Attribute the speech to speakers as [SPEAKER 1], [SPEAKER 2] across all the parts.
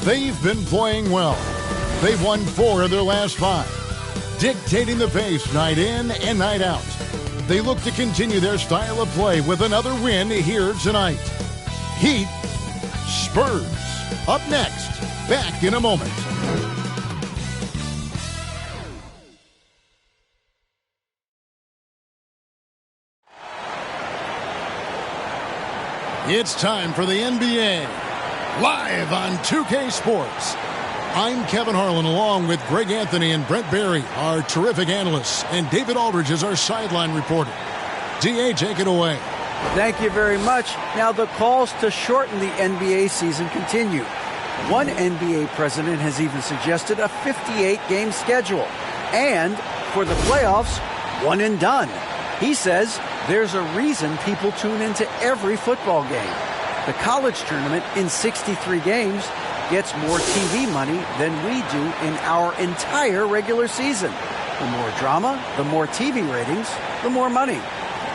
[SPEAKER 1] They've been playing well. They've won 4 of their last 5, dictating the pace night in and night out. They look to continue their style of play with another win here tonight. Heat, Spurs. Up next, back in a moment. It's time for the NBA, live on 2K Sports. I'm Kevin Harlan, along with Greg Anthony and Brent Barry, our terrific analysts, and David Aldridge is our sideline reporter. DA, take it away.
[SPEAKER 2] Thank you very much. Now, the calls to shorten the NBA season continue. One NBA president has even suggested a 58-game schedule. And for the playoffs, one and done. He says there's a reason people tune into every football game. The college tournament in 63 games gets more TV money than we do in our entire regular season. The more drama, the more TV ratings, the more money.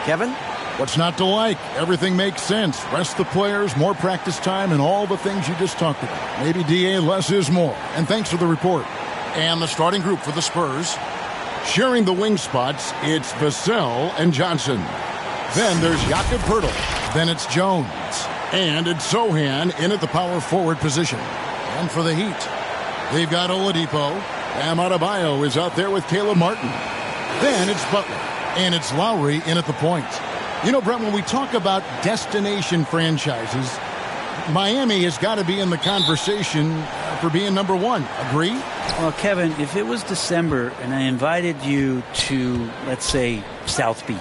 [SPEAKER 2] Kevin?
[SPEAKER 1] What's not to like? Everything makes sense. Rest the players, more practice time, and all the things you just talked about. Maybe, DA, less is more. And thanks for the report. And the starting group for the Spurs. Sharing the wing spots, it's Vassell and Johnson. Then there's Jakob Poeltl. Then it's Jones. And it's Sohan in at the power forward position. And for the Heat, they've got Oladipo. Bam Adebayo is out there with Caleb Martin. Then it's Butler. And it's Lowry in at the point. You know, Brent, when we talk about destination franchises, Miami has got to be in the conversation for being number 1. Agree?
[SPEAKER 3] Well, Kevin, if it was December and I invited you to, let's say, South Beach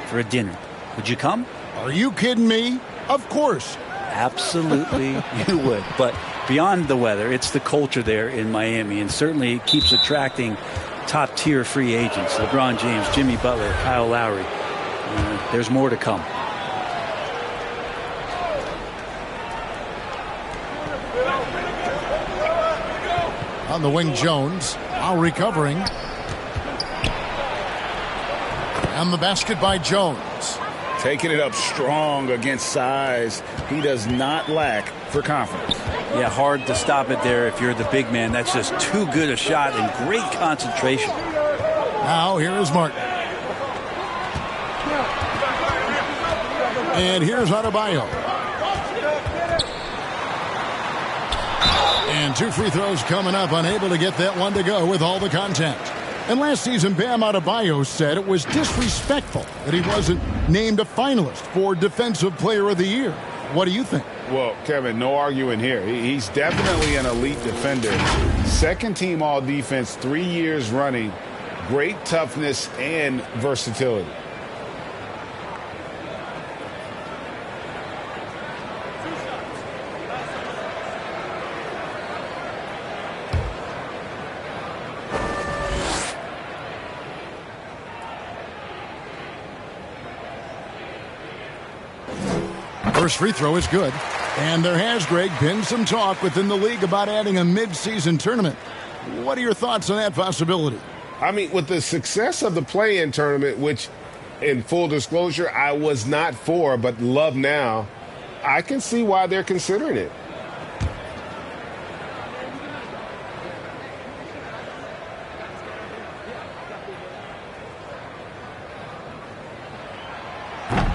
[SPEAKER 3] for a dinner, would you come?
[SPEAKER 1] Are you kidding me? Of course.
[SPEAKER 3] Absolutely, you would. But beyond the weather, it's the culture there in Miami, and certainly it keeps attracting top-tier free agents. LeBron James, Jimmy Butler, Kyle Lowry. There's more to come.
[SPEAKER 1] On the wing, Jones. Lowry covering. And the basket by Jones.
[SPEAKER 4] Taking it up strong against size. He does not lack for confidence.
[SPEAKER 3] Yeah, hard to stop it there if you're the big man. That's just too good a shot and great concentration.
[SPEAKER 1] Now, here is Martin. And here's Adebayo. And 2 free throws coming up, unable to get that one to go with all the contact. And last season, Bam Adebayo said it was disrespectful that he wasn't named a finalist for Defensive Player of the Year. What do you think?
[SPEAKER 4] Well, Kevin, no arguing here. He's definitely an elite defender. Second team all defense 3 years running. Great toughness and versatility.
[SPEAKER 1] First free throw is good. And there has, Greg, been some talk within the league about adding a mid-season tournament. What are your thoughts on that possibility?
[SPEAKER 5] I mean, with the success of the play-in tournament, which, in full disclosure, I was not for, but love now, I can see why they're considering it.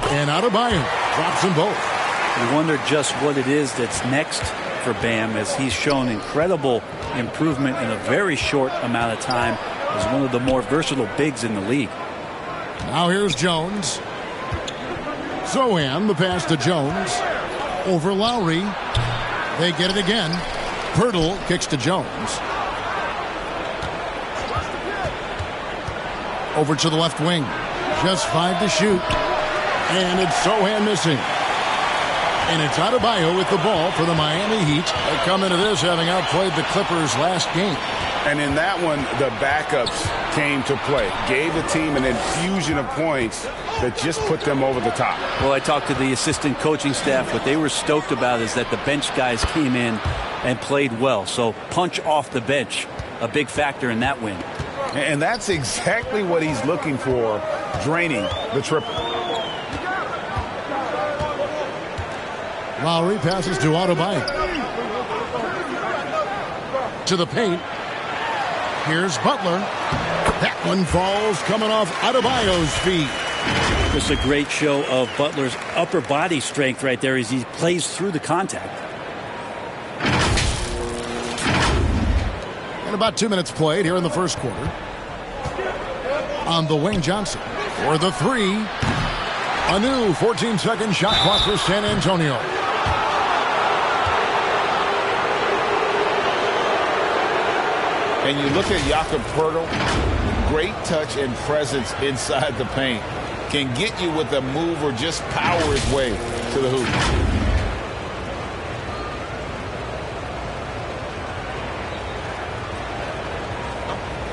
[SPEAKER 1] And Adebayo drops them both.
[SPEAKER 3] You wonder just what it is that's next for Bam, as he's shown incredible improvement in a very short amount of time as one of the more versatile bigs in the league.
[SPEAKER 1] Now here's Jones. Sohan, the pass to Jones. Over Lowry. They get it again. Poeltl kicks to Jones. Over to the left wing. Just 5 to shoot. And it's Sohan missing. And it's Adebayo with the ball for the Miami Heat. They come into this having outplayed the Clippers last game.
[SPEAKER 4] And in that one, the backups came to play. Gave the team an infusion of points that just put them over the top.
[SPEAKER 3] Well, I talked to the assistant coaching staff. What they were stoked about is that the bench guys came in and played well. So punch off the bench, a big factor in that win.
[SPEAKER 4] And that's exactly what he's looking for, draining the triple.
[SPEAKER 1] Lowry passes to Adebayo. To the paint. Here's Butler. That one falls coming off Adebayo's feet.
[SPEAKER 3] Just a great show of Butler's upper body strength right there as he plays through the contact.
[SPEAKER 1] And about 2 minutes played here in the first quarter. On the wing, Johnson for the three. A new 14-second shot clock for San Antonio.
[SPEAKER 4] And you look at Jakob Poeltl, great touch and presence inside the paint. Can get you with a move or just power his way to the hoop.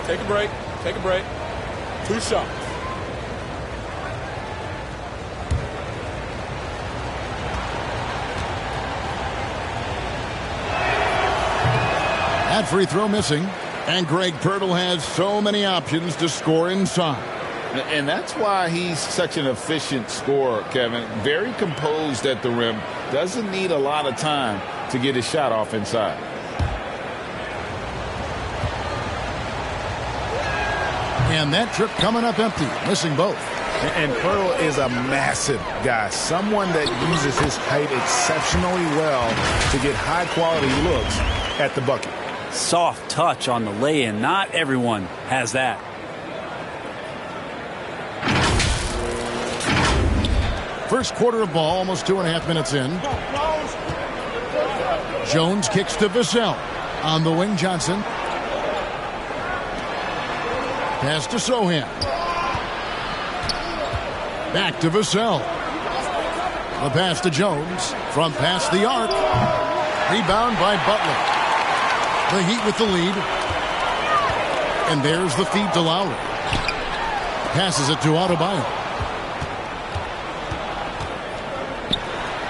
[SPEAKER 6] Take a break. Take a break. 2 shots.
[SPEAKER 1] That free throw missing. And Greg Poeltl has so many options to score inside.
[SPEAKER 4] And that's why he's such an efficient scorer, Kevin. Very composed at the rim. Doesn't need a lot of time to get his shot off inside.
[SPEAKER 1] And that trip coming up empty, missing both.
[SPEAKER 4] And Poeltl is a massive guy, someone that uses his height exceptionally well to get high-quality looks at the bucket.
[SPEAKER 3] Soft touch on the lay-in. Not everyone has that.
[SPEAKER 1] First quarter of ball, almost 2.5 minutes in. Jones kicks to Vassell. On the wing, Johnson. Pass to Sohan. Back to Vassell. The pass to Jones. From past the arc. Rebound by Butler. The Heat with the lead. And there's the feed to Lowry. Passes it to Adebayo.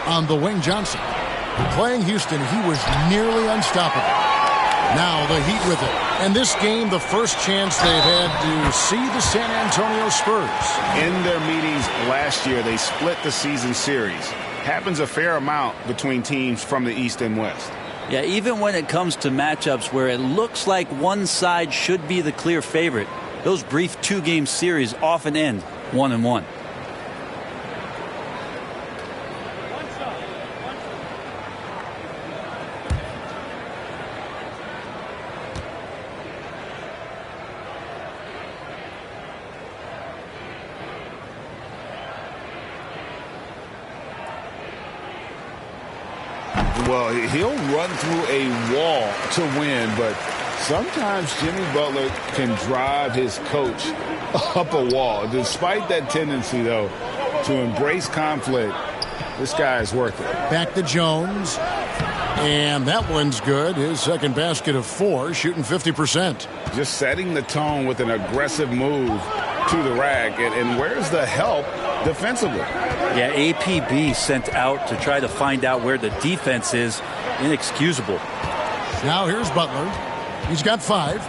[SPEAKER 1] On the wing, Johnson. Playing Houston, he was nearly unstoppable. Now the Heat with it. And this game, the first chance they've had to see the San Antonio Spurs.
[SPEAKER 4] In their meetings last year, they split the season series. Happens a fair amount between teams from the East and West.
[SPEAKER 3] Yeah, even when it comes to matchups where it looks like one side should be the clear favorite, those brief 2-game series often end 1-1.
[SPEAKER 4] Well, he'll run through a wall to win, but sometimes Jimmy Butler can drive his coach up a wall. Despite that tendency, though, to embrace conflict, this guy is worth it.
[SPEAKER 1] Back to Jones. And that one's good. His second basket of 4, shooting 50%.
[SPEAKER 4] Just setting the tone with an aggressive move to the rack. And where's the help defensively?
[SPEAKER 3] Yeah, APB sent out to try to find out where the defense is. Inexcusable.
[SPEAKER 1] Now here's Butler. He's got 5.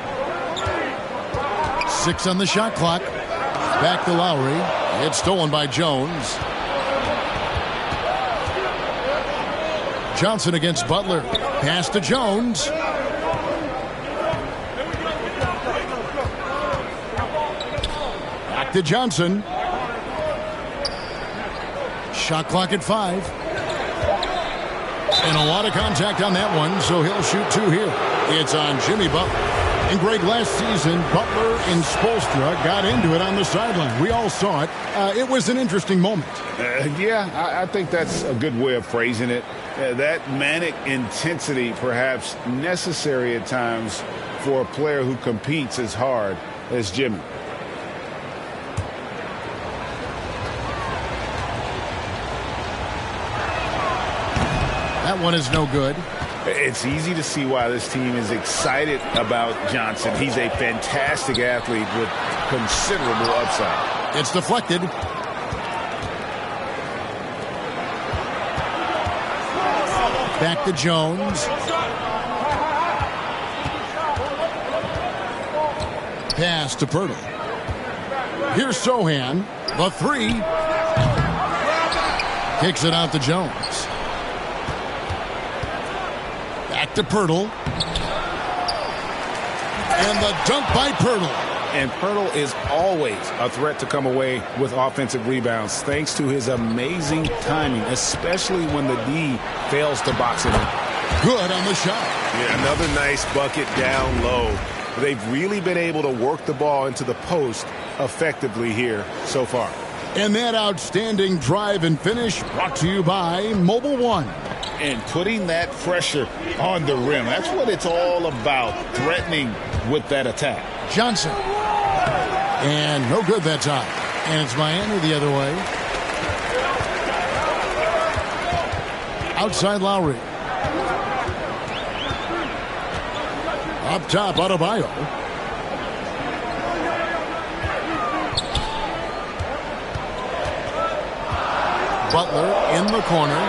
[SPEAKER 1] 6 on the shot clock. Back to Lowry. It's stolen by Jones. Johnson against Butler. Pass to Jones. Back to Johnson. Shot clock at 5. And a lot of contact on that one, so he'll shoot 2 here. It's on Jimmy Butler. And Greg, last season, Butler and Spoelstra got into it on the sideline. We all saw it. It was an interesting moment.
[SPEAKER 4] Yeah, I think that's a good way of phrasing it. That manic intensity perhaps necessary at times for a player who competes as hard as Jimmy.
[SPEAKER 1] That one is no good.
[SPEAKER 4] It's easy to see why this team is excited about Johnson. He's a fantastic athlete with considerable upside.
[SPEAKER 1] It's deflected. Back to Jones. Pass to Poeltl. Here's Sohan. The 3. Kicks it out to Jones. Back to Poeltl. And the dunk by Pirtle.
[SPEAKER 4] And Pirtle is always a threat to come away with offensive rebounds thanks to his amazing timing, especially when the D fails to box it in.
[SPEAKER 1] Good on the shot.
[SPEAKER 5] Yeah, another nice bucket down low. They've really been able to work the ball into the post effectively here so far.
[SPEAKER 1] And that outstanding drive and finish brought to you by Mobile One.
[SPEAKER 4] And putting that pressure on the rim. That's what it's all about, threatening with that attack.
[SPEAKER 1] Johnson. And no good that time. And it's Miami the other way. Outside Lowry. Up top, Adebayo. Butler in the corner.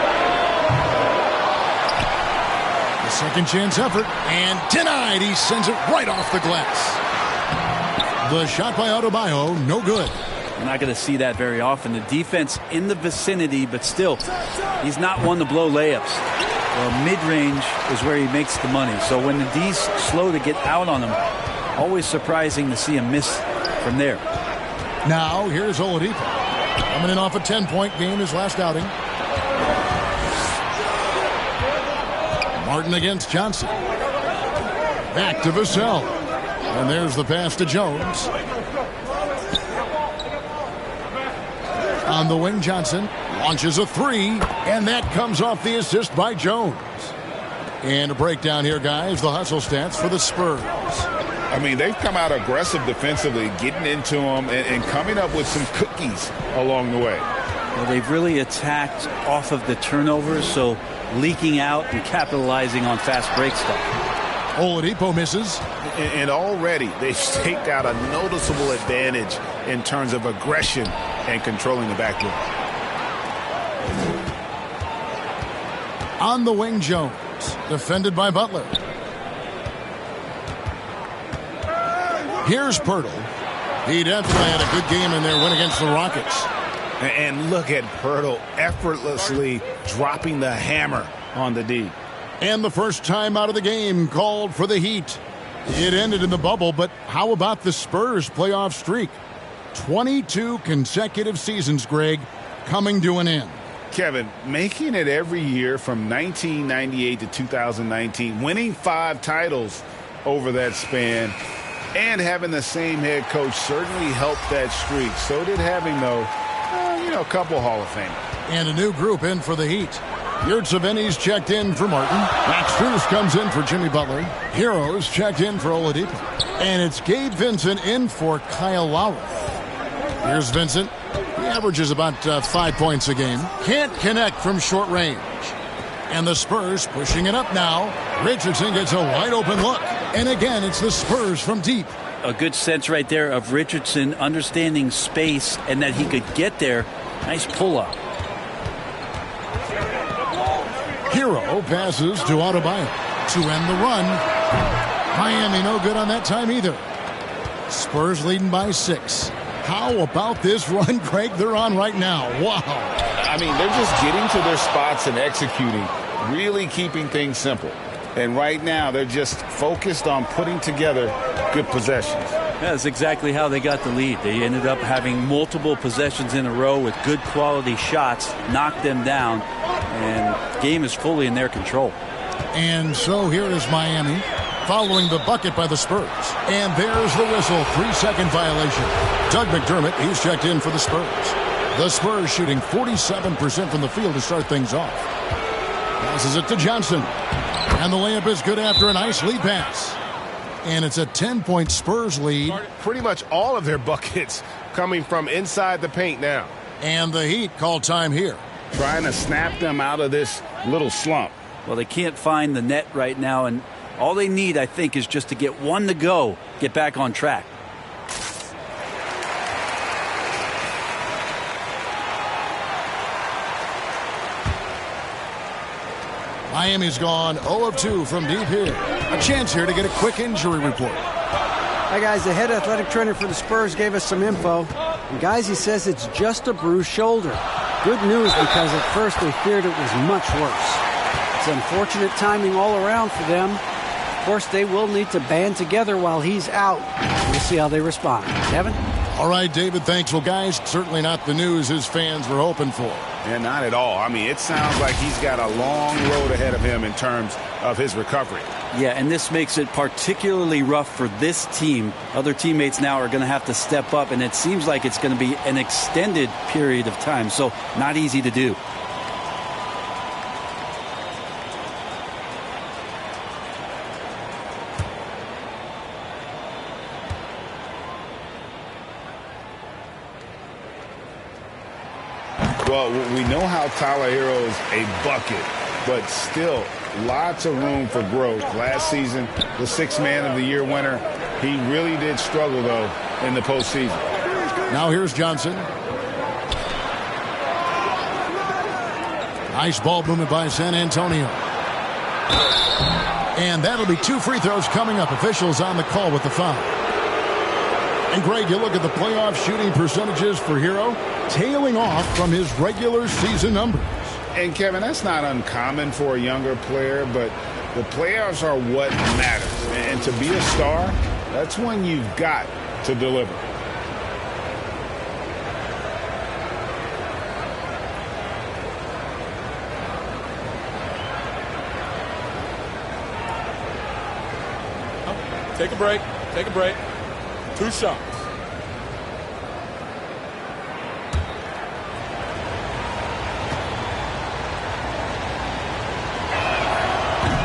[SPEAKER 1] The second chance effort. And denied. He sends it right off the glass. The shot by Adebayo, no good.
[SPEAKER 3] You're not going to see that very often. The defense in the vicinity, but still, he's not one to blow layups. Well, mid-range is where he makes the money. So when the D's slow to get out on him, always surprising to see him miss from there.
[SPEAKER 1] Now, here's Oladipo. Coming in off a 10-point game his last outing. Martin against Johnson. Back to Vassell. And there's the pass to Jones. On the wing, Johnson launches a three, and that comes off the assist by Jones. And a breakdown here, guys. The hustle stats for the Spurs.
[SPEAKER 4] I mean, they've come out aggressive defensively, getting into them and coming up with some cookies along the way.
[SPEAKER 3] Well, they've really attacked off of the turnovers, so leaking out and capitalizing on fast break stuff.
[SPEAKER 1] Oladipo misses.
[SPEAKER 4] And already they've staked out a noticeable advantage in terms of aggression and controlling the backboard.
[SPEAKER 1] On the wing, Jones. Defended by Butler. Here's Pirtle. He definitely had a good game in their win against the Rockets.
[SPEAKER 4] And look at Pirtle effortlessly dropping the hammer on the D.
[SPEAKER 1] And the first time out of the game called for the Heat. It ended in the bubble, but how about the Spurs playoff streak? 22 consecutive seasons, Greg, coming to an end.
[SPEAKER 4] Kevin, making it every year from 1998 to 2019, winning 5 titles over that span, and having the same head coach certainly helped that streak. So did having, though, a couple Hall of Famers.
[SPEAKER 1] And a new group in for the Heat. Yurtseven's checked in for Martin. Max Strus comes in for Jimmy Butler. Heroes checked in for Oladipo. And it's Gabe Vincent in for Kyle Lowry. Here's Vincent. He averages about 5 points a game. Can't connect from short range. And the Spurs pushing it up now. Richardson gets a wide open look. And again, it's the Spurs from deep.
[SPEAKER 3] A good sense right there of Richardson understanding space and that he could get there. Nice pull-up.
[SPEAKER 1] Hero passes to Adebayo to end the run. Miami no good on that time either. Spurs leading by 6. How about this run, Craig, they're on right now? Wow.
[SPEAKER 4] I mean, they're just getting to their spots and executing, really keeping things simple. And right now, they're just focused on putting together good possessions.
[SPEAKER 3] That's exactly how they got the lead. They ended up having multiple possessions in a row with good quality shots, knocked them down, and game is fully in their control.
[SPEAKER 1] And so here is Miami following the bucket by the Spurs. And there's the whistle, 3-second violation. Doug McDermott, he's checked in for the Spurs. The Spurs shooting 47% from the field to start things off. Passes it to Johnson. And the layup is good after a nice lead pass. And it's a 10-point Spurs lead.
[SPEAKER 5] Pretty much all of their buckets coming from inside the paint now.
[SPEAKER 1] And the Heat call time here.
[SPEAKER 4] Trying to snap them out of this little slump.
[SPEAKER 3] Well, they can't find the net right now, and all they need, I think, is just to get one to go, get back on track.
[SPEAKER 1] Miami's gone 0 of 2 from deep here. A chance here to get a quick injury report.
[SPEAKER 2] Hi, guys. The head athletic trainer for the Spurs gave us some info. And, guys, he says it's just a bruised shoulder. Good news, because at first they feared it was much worse. It's unfortunate timing all around for them. course, they will need to band together while he's out. We'll see how they respond. Kevin?
[SPEAKER 1] All right, David, thanks. Well, guys, certainly not the news his fans were hoping for.
[SPEAKER 4] Yeah, not at all. I mean, it sounds like he's got a long road ahead of him in terms of his recovery.
[SPEAKER 3] Yeah, and this makes it particularly rough for this team. Other teammates now are going to have to step up, and it seems like it's going to be an extended period of time, so not easy to do.
[SPEAKER 4] Well, we know how Tyler Hero's a bucket, but still lots of room for growth. Last season, the Sixth Man of the Year winner, he really did struggle, though, in the postseason.
[SPEAKER 1] Now here's Johnson. Nice ball movement by San Antonio. And that'll be 2 free throws coming up. Officials on the call with the foul. And Greg, you look at the playoff shooting percentages for Hero, tailing off from his regular season numbers.
[SPEAKER 4] And, Kevin, that's not uncommon for a younger player, but the playoffs are what matters. And to be a star, that's when you've got to deliver.
[SPEAKER 6] Take a break. Take a break. 2 shots.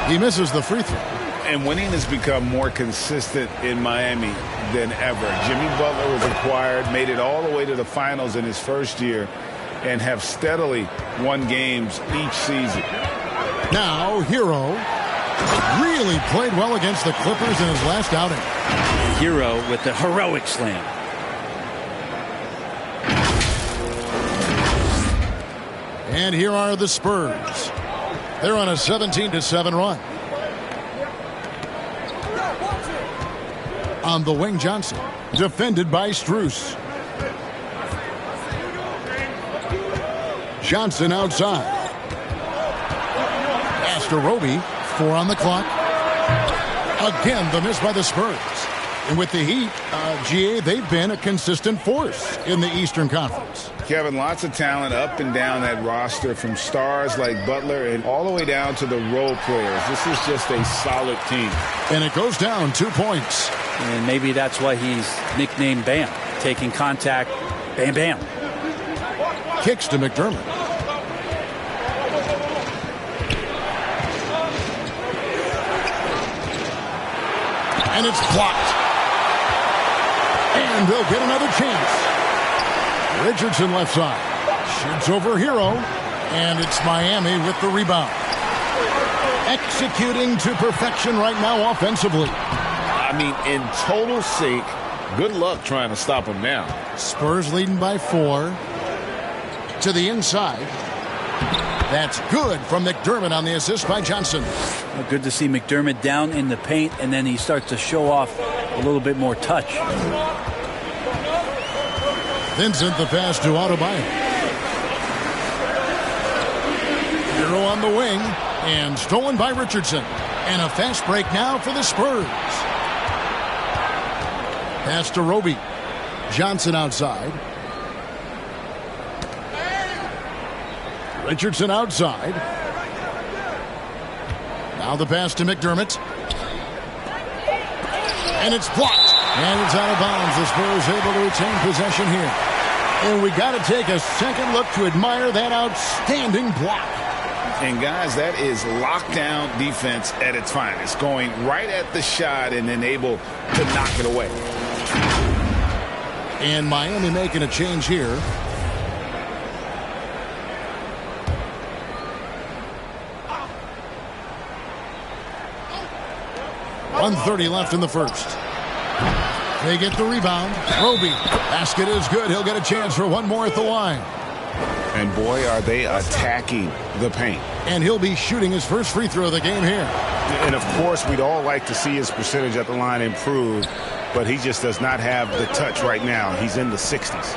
[SPEAKER 1] He misses the free throw.
[SPEAKER 4] And winning has become more consistent in Miami than ever. Jimmy Butler was acquired, made it all the way to the finals in his first year, and have steadily won games each season.
[SPEAKER 1] Now, Hero really played well against the Clippers in his last outing.
[SPEAKER 3] Hero with the heroic slam.
[SPEAKER 1] And here are the Spurs. They're on a 17-7 run. On the wing, Johnson, defended by Strus. Johnson outside. Pass to Roby. 4 on the clock. Again, the miss by the Spurs. And with the Heat, GA, they've been a consistent force in the Eastern Conference.
[SPEAKER 4] Kevin, lots of talent up and down that roster, from stars like Butler and all the way down to the role players. This is just a solid team.
[SPEAKER 1] And it goes down 2 points.
[SPEAKER 3] And maybe that's why he's nicknamed Bam. Taking contact, bam, bam.
[SPEAKER 1] Kicks to McDermott. And it's blocked. And they'll get another chance. Richardson left side. Shoots over Hero. And it's Miami with the rebound. Executing to perfection right now offensively.
[SPEAKER 4] I mean, in total sync. Good luck trying to stop him now.
[SPEAKER 1] Spurs leading by 4. To the inside. That's good from McDermott on the assist by Johnson.
[SPEAKER 3] Well, good to see McDermott down in the paint, and then he starts to show off a little bit more touch.
[SPEAKER 1] Vincent the pass to Adebayo. Hero on the wing, and stolen by Richardson. And a fast break now for the Spurs. Pass to Roby. Johnson outside. Richardson outside. Now the pass to McDermott. And it's blocked. And it's out of bounds. The Spurs able to retain possession here. And we got to take a second look to admire that outstanding block.
[SPEAKER 4] And, guys, that is lockdown defense at its finest. Going right at the shot and then able to knock it away.
[SPEAKER 1] And Miami making a change here. 1:30 left in the first. They get the rebound. Roby. Basket is good. He'll get a chance for one more at the line.
[SPEAKER 4] And, boy, are they attacking the paint.
[SPEAKER 1] And he'll be shooting his first free throw of the game here.
[SPEAKER 4] And, of course, we'd all like to see his percentage at the line improve, but he just does not have the touch right now. He's in the 60s.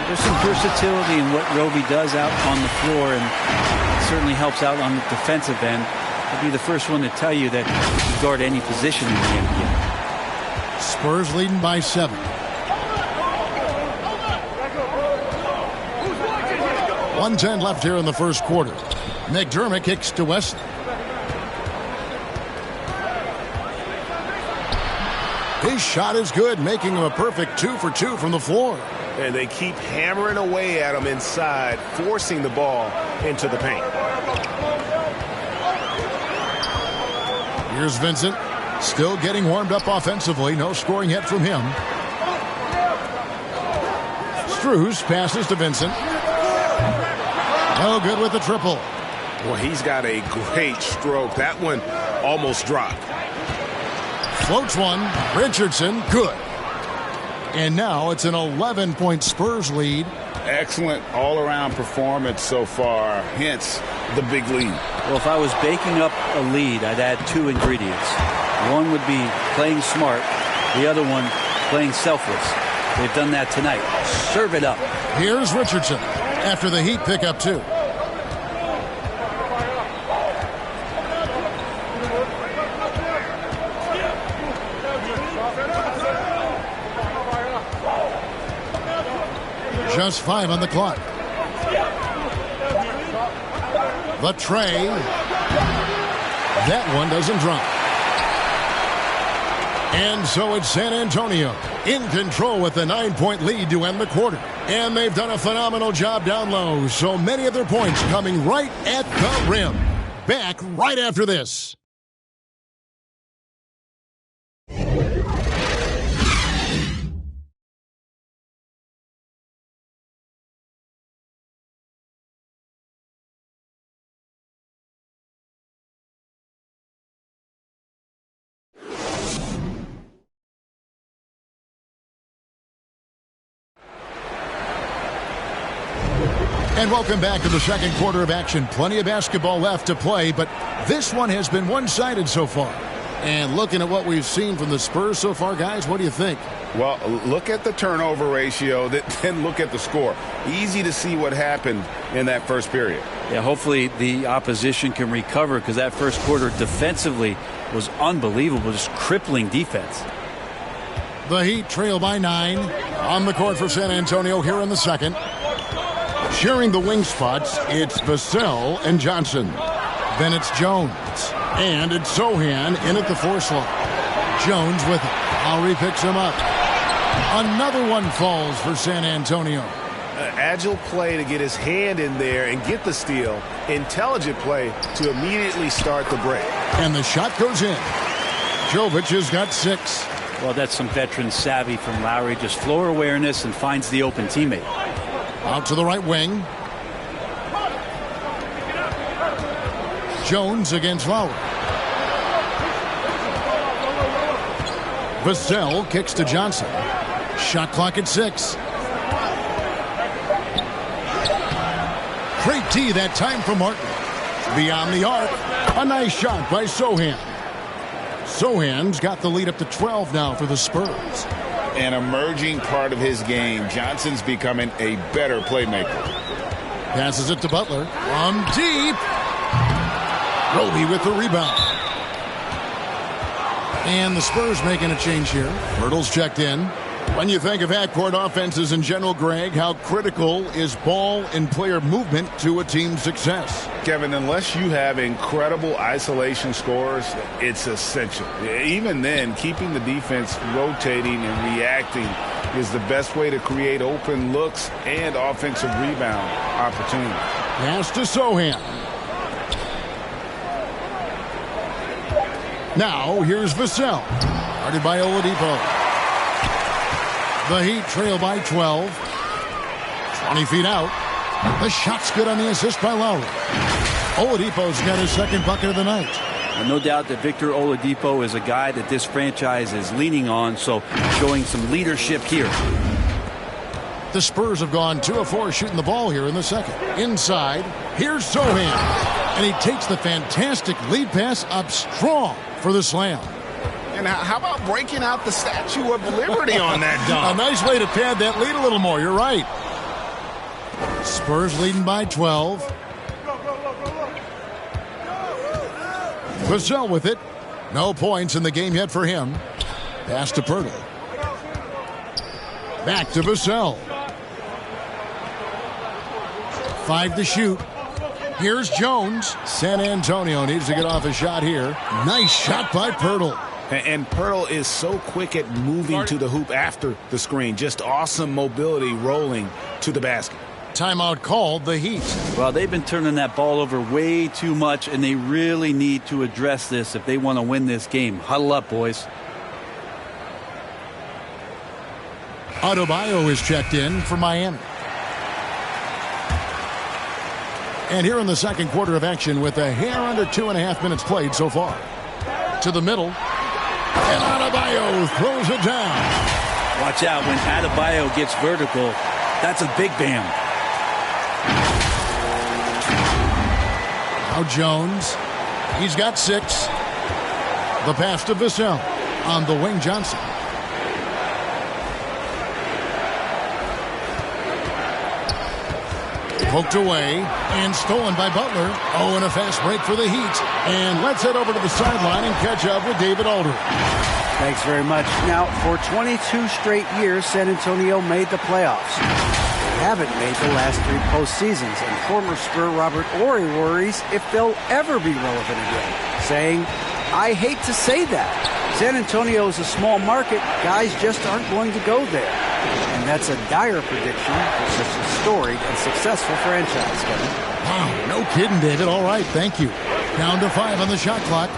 [SPEAKER 3] There's some versatility in what Roby does out on the floor, and certainly helps out on the defensive end. I'll be the first one to tell you that you can guard any position in the NBA.
[SPEAKER 1] Spurs leading by 7. 1:10 left here in the first quarter. McDermott kicks to Wesley. His shot is good, making him a perfect 2 for 2 from the floor.
[SPEAKER 5] And they keep hammering away at him inside, forcing the ball into the paint.
[SPEAKER 1] Here's Vincent, still getting warmed up offensively. No scoring yet from him. Strus passes to Vincent. No good with the triple.
[SPEAKER 5] Well, he's got a great stroke. That one almost dropped.
[SPEAKER 1] Floats one. Richardson, good. And now it's an 11-point Spurs lead.
[SPEAKER 4] Excellent all-around performance so far, hence the big lead.
[SPEAKER 3] Well, if I was baking up a lead, I'd add 2 ingredients. One would be playing smart. The other one, playing selfless. They've done that tonight. Serve it up.
[SPEAKER 1] Here's Richardson after the Heat pick up 2. Just 5 on the clock. The tray. That one doesn't drop. And so it's San Antonio in control with the 9-point lead to end the quarter. And they've done a phenomenal job down low. So many of their points coming right at the rim. Back right after this. And welcome back to the second quarter of action. Plenty of basketball left to play, but this one has been one-sided so far. And looking at what we've seen from the Spurs so far, guys, what do you think?
[SPEAKER 4] Well, look at the turnover ratio, then look at the score. Easy to see what happened in that first period.
[SPEAKER 3] Yeah, hopefully the opposition can recover because that first quarter defensively was unbelievable, just crippling defense.
[SPEAKER 1] The Heat trail by 9 on the court for San Antonio here in the second. Sharing the wing spots, it's Vassell and Johnson. Then it's Jones. And it's Sohan in at the 4 slot. Jones with it. Lowry picks him up. Another one falls for San Antonio.
[SPEAKER 5] Agile play to get his hand in there and get the steal. Intelligent play to immediately start the break.
[SPEAKER 1] And the shot goes in. Jovic has got 6.
[SPEAKER 3] Well, that's some veteran savvy from Lowry. Just floor awareness and finds the open teammate.
[SPEAKER 1] Out to the right wing. Jones against Lowry. Vassell kicks to Johnson. Shot clock at 6. Great tee that time from Martin. Beyond the arc. A nice shot by Sohan. Sohan's got the lead up to 12 now for the Spurs.
[SPEAKER 4] An emerging part of his game. Johnson's becoming a better playmaker.
[SPEAKER 1] Passes it to Butler. From deep. Roby with the rebound. And the Spurs making a change here. Hurdle's checked in. When you think of half-court offenses in general, Greg, how critical is ball and player movement to a team's success?
[SPEAKER 4] Kevin, unless you have incredible isolation scores, it's essential. Even then, keeping the defense rotating and reacting is the best way to create open looks and offensive rebound opportunities.
[SPEAKER 1] Pass to Sohan. Now, here's Vassell. Guarded by Oladipo. The Heat trail by 12. 20 feet out. The shot's good on the assist by Lowry. Oladipo's got his second bucket of the night.
[SPEAKER 3] And no doubt that Victor Oladipo is a guy that this franchise is leaning on, so showing some leadership here.
[SPEAKER 1] The Spurs have gone 2 of 4 shooting the ball here in the second. Inside, here's Sohan. And he takes the fantastic lead pass up strong for the slam.
[SPEAKER 5] And how about breaking out the Statue of Liberty on that dunk?
[SPEAKER 1] A nice way to pad that lead a little more. You're right. Spurs leading by 12. Vassell with it. No points in the game yet for him. Pass to Pirtle. Back to Vassell. 5 to shoot. Here's Jones. San Antonio needs to get off a shot here. Nice shot by Pirtle.
[SPEAKER 4] And Pirtle is so quick at moving to the hoop after the screen. Just awesome mobility rolling to the basket.
[SPEAKER 1] Timeout called, the Heat.
[SPEAKER 3] Well, they've been turning that ball over way too much, and they really need to address this if they want to win this game. Huddle up, boys.
[SPEAKER 1] Adebayo is checked in for Miami. And here in the second quarter of action with a hair under 2.5 minutes played so far. To the middle. And Adebayo throws it down.
[SPEAKER 3] Watch out when Adebayo gets vertical. That's a big bam.
[SPEAKER 1] Now Jones. He's got 6. The pass to Vassell on the wing. Johnson. Poked away and stolen by Butler. Oh, and a fast break for the Heat. And let's head over to the sideline and catch up with David Aldridge.
[SPEAKER 2] Thanks very much. Now, for 22 straight years, San Antonio made the playoffs. They haven't made the last 3 postseasons, and former Spur Robert Ory worries if they'll ever be relevant again, saying, I hate to say that. San Antonio is a small market. Guys just aren't going to go there. And that's a dire prediction for such a storied and successful franchise, Kevin.
[SPEAKER 1] Wow, no kidding, David. All right, thank you. Down to 5 on the shot clock.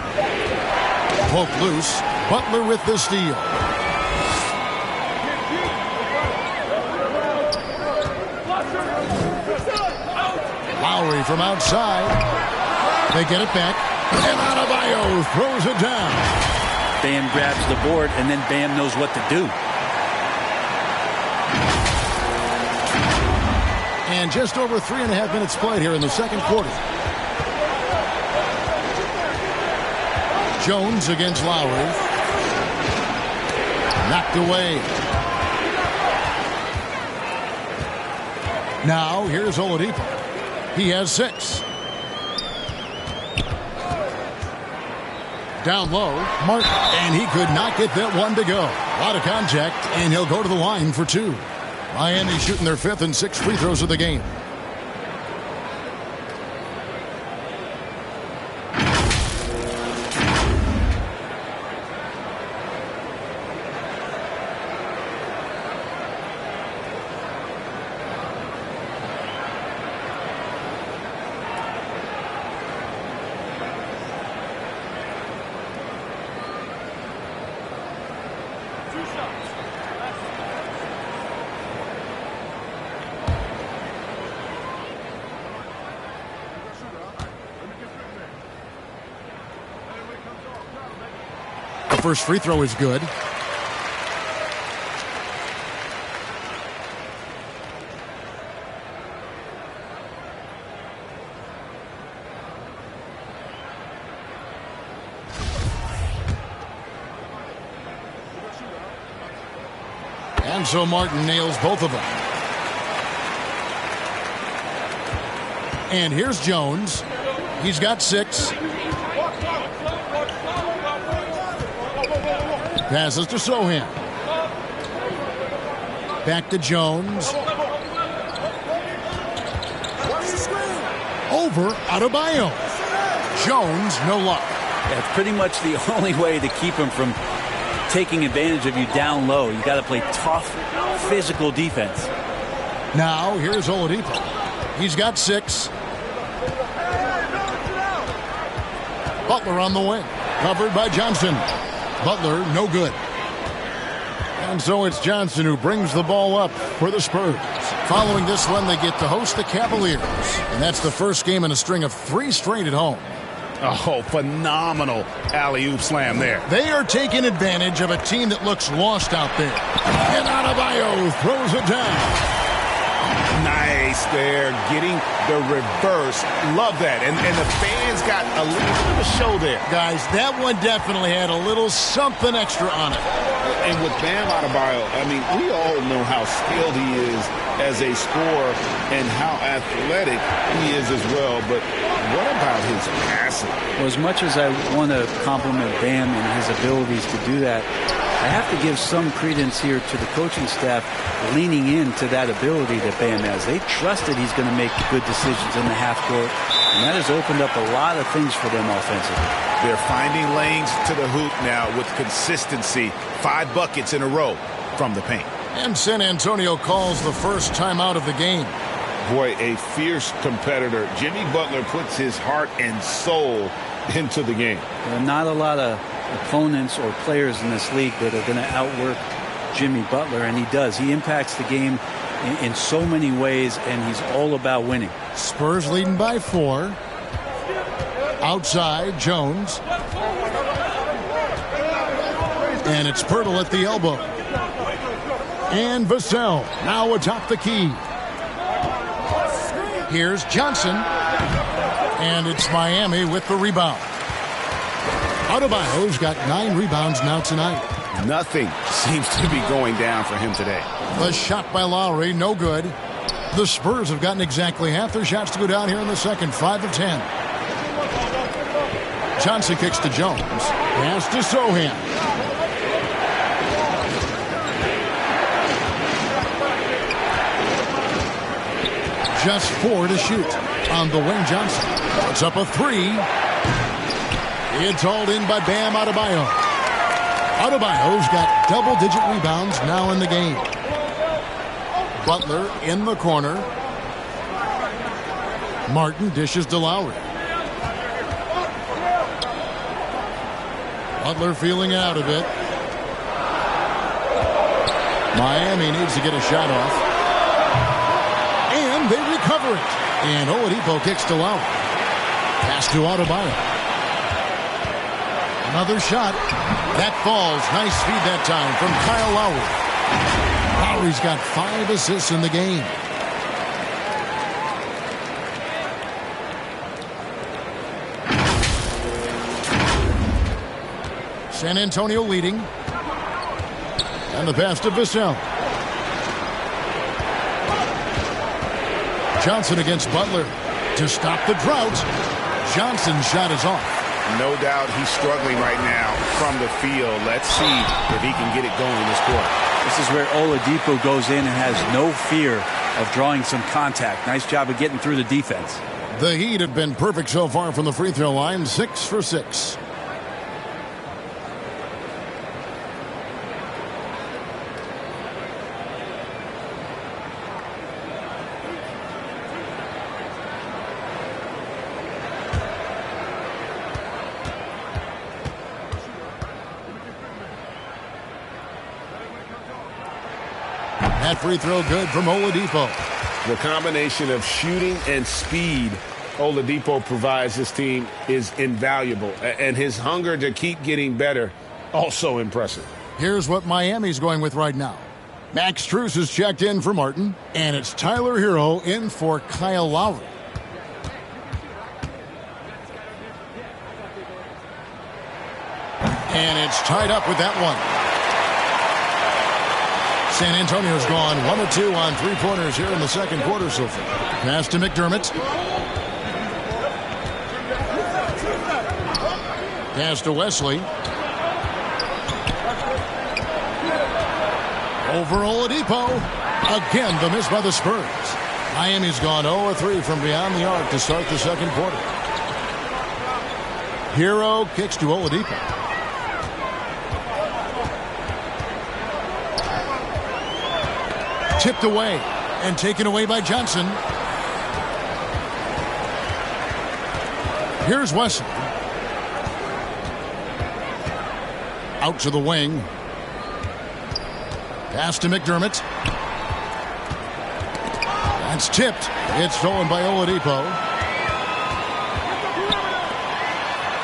[SPEAKER 1] Poked loose. Butler with the steal. Lowry from outside. They get it back. And Adebayo throws it down.
[SPEAKER 3] Bam grabs the board, and then Bam knows what to do.
[SPEAKER 1] And just over 3.5 minutes played here in the second quarter. Jones against Lowry. Knocked away. Now here's Oladipo. He has 6. Down low, Martin, and he could not get that one to go. A lot of contact, and he'll go to the line for 2. Miami shooting their 5th and 6th free throws of the game. First free throw is good. And so Martin nails both of them. And here's Jones. He's got 6. Passes to Sohan. Back to Jones. Over Adebayo. Jones, no luck.
[SPEAKER 3] That's pretty much the only way to keep him from taking advantage of you down low. You got to play tough, physical defense.
[SPEAKER 1] Now, here's Oladipo. He's got 6. Butler on the wing. Covered by Johnson. Butler, no good. And so it's Johnson who brings the ball up for the Spurs. Following this one, they get to host the Cavaliers. And that's the first game in a string of 3 straight at home.
[SPEAKER 4] Oh, phenomenal alley-oop slam there.
[SPEAKER 1] They are taking advantage of a team that looks lost out there. And Adebayo throws it down.
[SPEAKER 4] Nice there, getting the reverse. Love that. And the fans got a little bit of a show there.
[SPEAKER 1] Guys, that one definitely had a little something extra on it.
[SPEAKER 4] And with Bam Adebayo, I mean, we all know how skilled he is as a scorer and how athletic he is as well. But what about his passing?
[SPEAKER 3] Well, as much as I want to compliment Bam and his abilities to do that, I have to give some credence here to the coaching staff leaning into that ability that Bam has. They trust that he's going to make good decisions in the half court, and that has opened up a lot of things for them offensively.
[SPEAKER 7] They're finding lanes to the hoop now with consistency. 5 buckets in a row from the paint.
[SPEAKER 1] And San Antonio calls the first timeout of the game.
[SPEAKER 4] Boy, a fierce competitor. Jimmy Butler puts his heart and soul into the game.
[SPEAKER 3] There are not a lot of opponents or players in this league that are going to outwork Jimmy Butler, and he does. He impacts the game in so many ways, and he's all about winning.
[SPEAKER 1] Spurs leading by 4. Outside, Jones. And it's Pirtle at the elbow. And Vassell now atop the key. Here's Johnson. And it's Miami with the rebound. Adebayo's got 9 rebounds now tonight.
[SPEAKER 7] Nothing seems to be going down for him today.
[SPEAKER 1] The shot by Lowry, no good. The Spurs have gotten exactly half their shots to go down here in the second, 5 of 10. Johnson kicks to Jones. Pass to Sohan. Just 4 to shoot on the wing. Johnson puts up a 3. It's hauled in by Bam Adebayo. Adebayo's got double-digit rebounds now in the game. Butler in the corner. Martin dishes to Lowry. Butler feeling out a bit. Miami needs to get a shot off. And they recover it. And Oladipo kicks to Lowry. Pass to Adebayo. Another shot. That falls. Nice speed that time from Kyle Lowry. Lowry's got 5 assists in the game. San Antonio leading. And the pass to Vassell. Johnson against Butler to stop the drought. Johnson's shot is off.
[SPEAKER 7] No doubt he's struggling right now from the field. Let's see if he can get it going this quarter.
[SPEAKER 3] This is where Oladipo goes in and has no fear of drawing some contact. Nice job of getting through the defense.
[SPEAKER 1] The Heat have been perfect so far from the free throw line, 6 for 6. That free throw good from Oladipo.
[SPEAKER 4] The combination of shooting and speed Oladipo provides this team is invaluable. And his hunger to keep getting better, also impressive.
[SPEAKER 1] Here's what Miami's going with right now. Max Strus is checked in for Martin. And it's Tyler Hero in for Kyle Lowry. And it's tied up with that one. San Antonio's gone 1 of 2 on 3-pointers here in the second quarter so far. Pass to McDermott. Pass to Wesley. Over Oladipo. Again, the miss by the Spurs. Miami's gone 0 of 3 from beyond the arc to start the second quarter. Hero kicks to Oladipo. Tipped away and taken away by Johnson. Here's Wesley. Out to the wing. Pass to McDermott. That's tipped. It's stolen by Oladipo.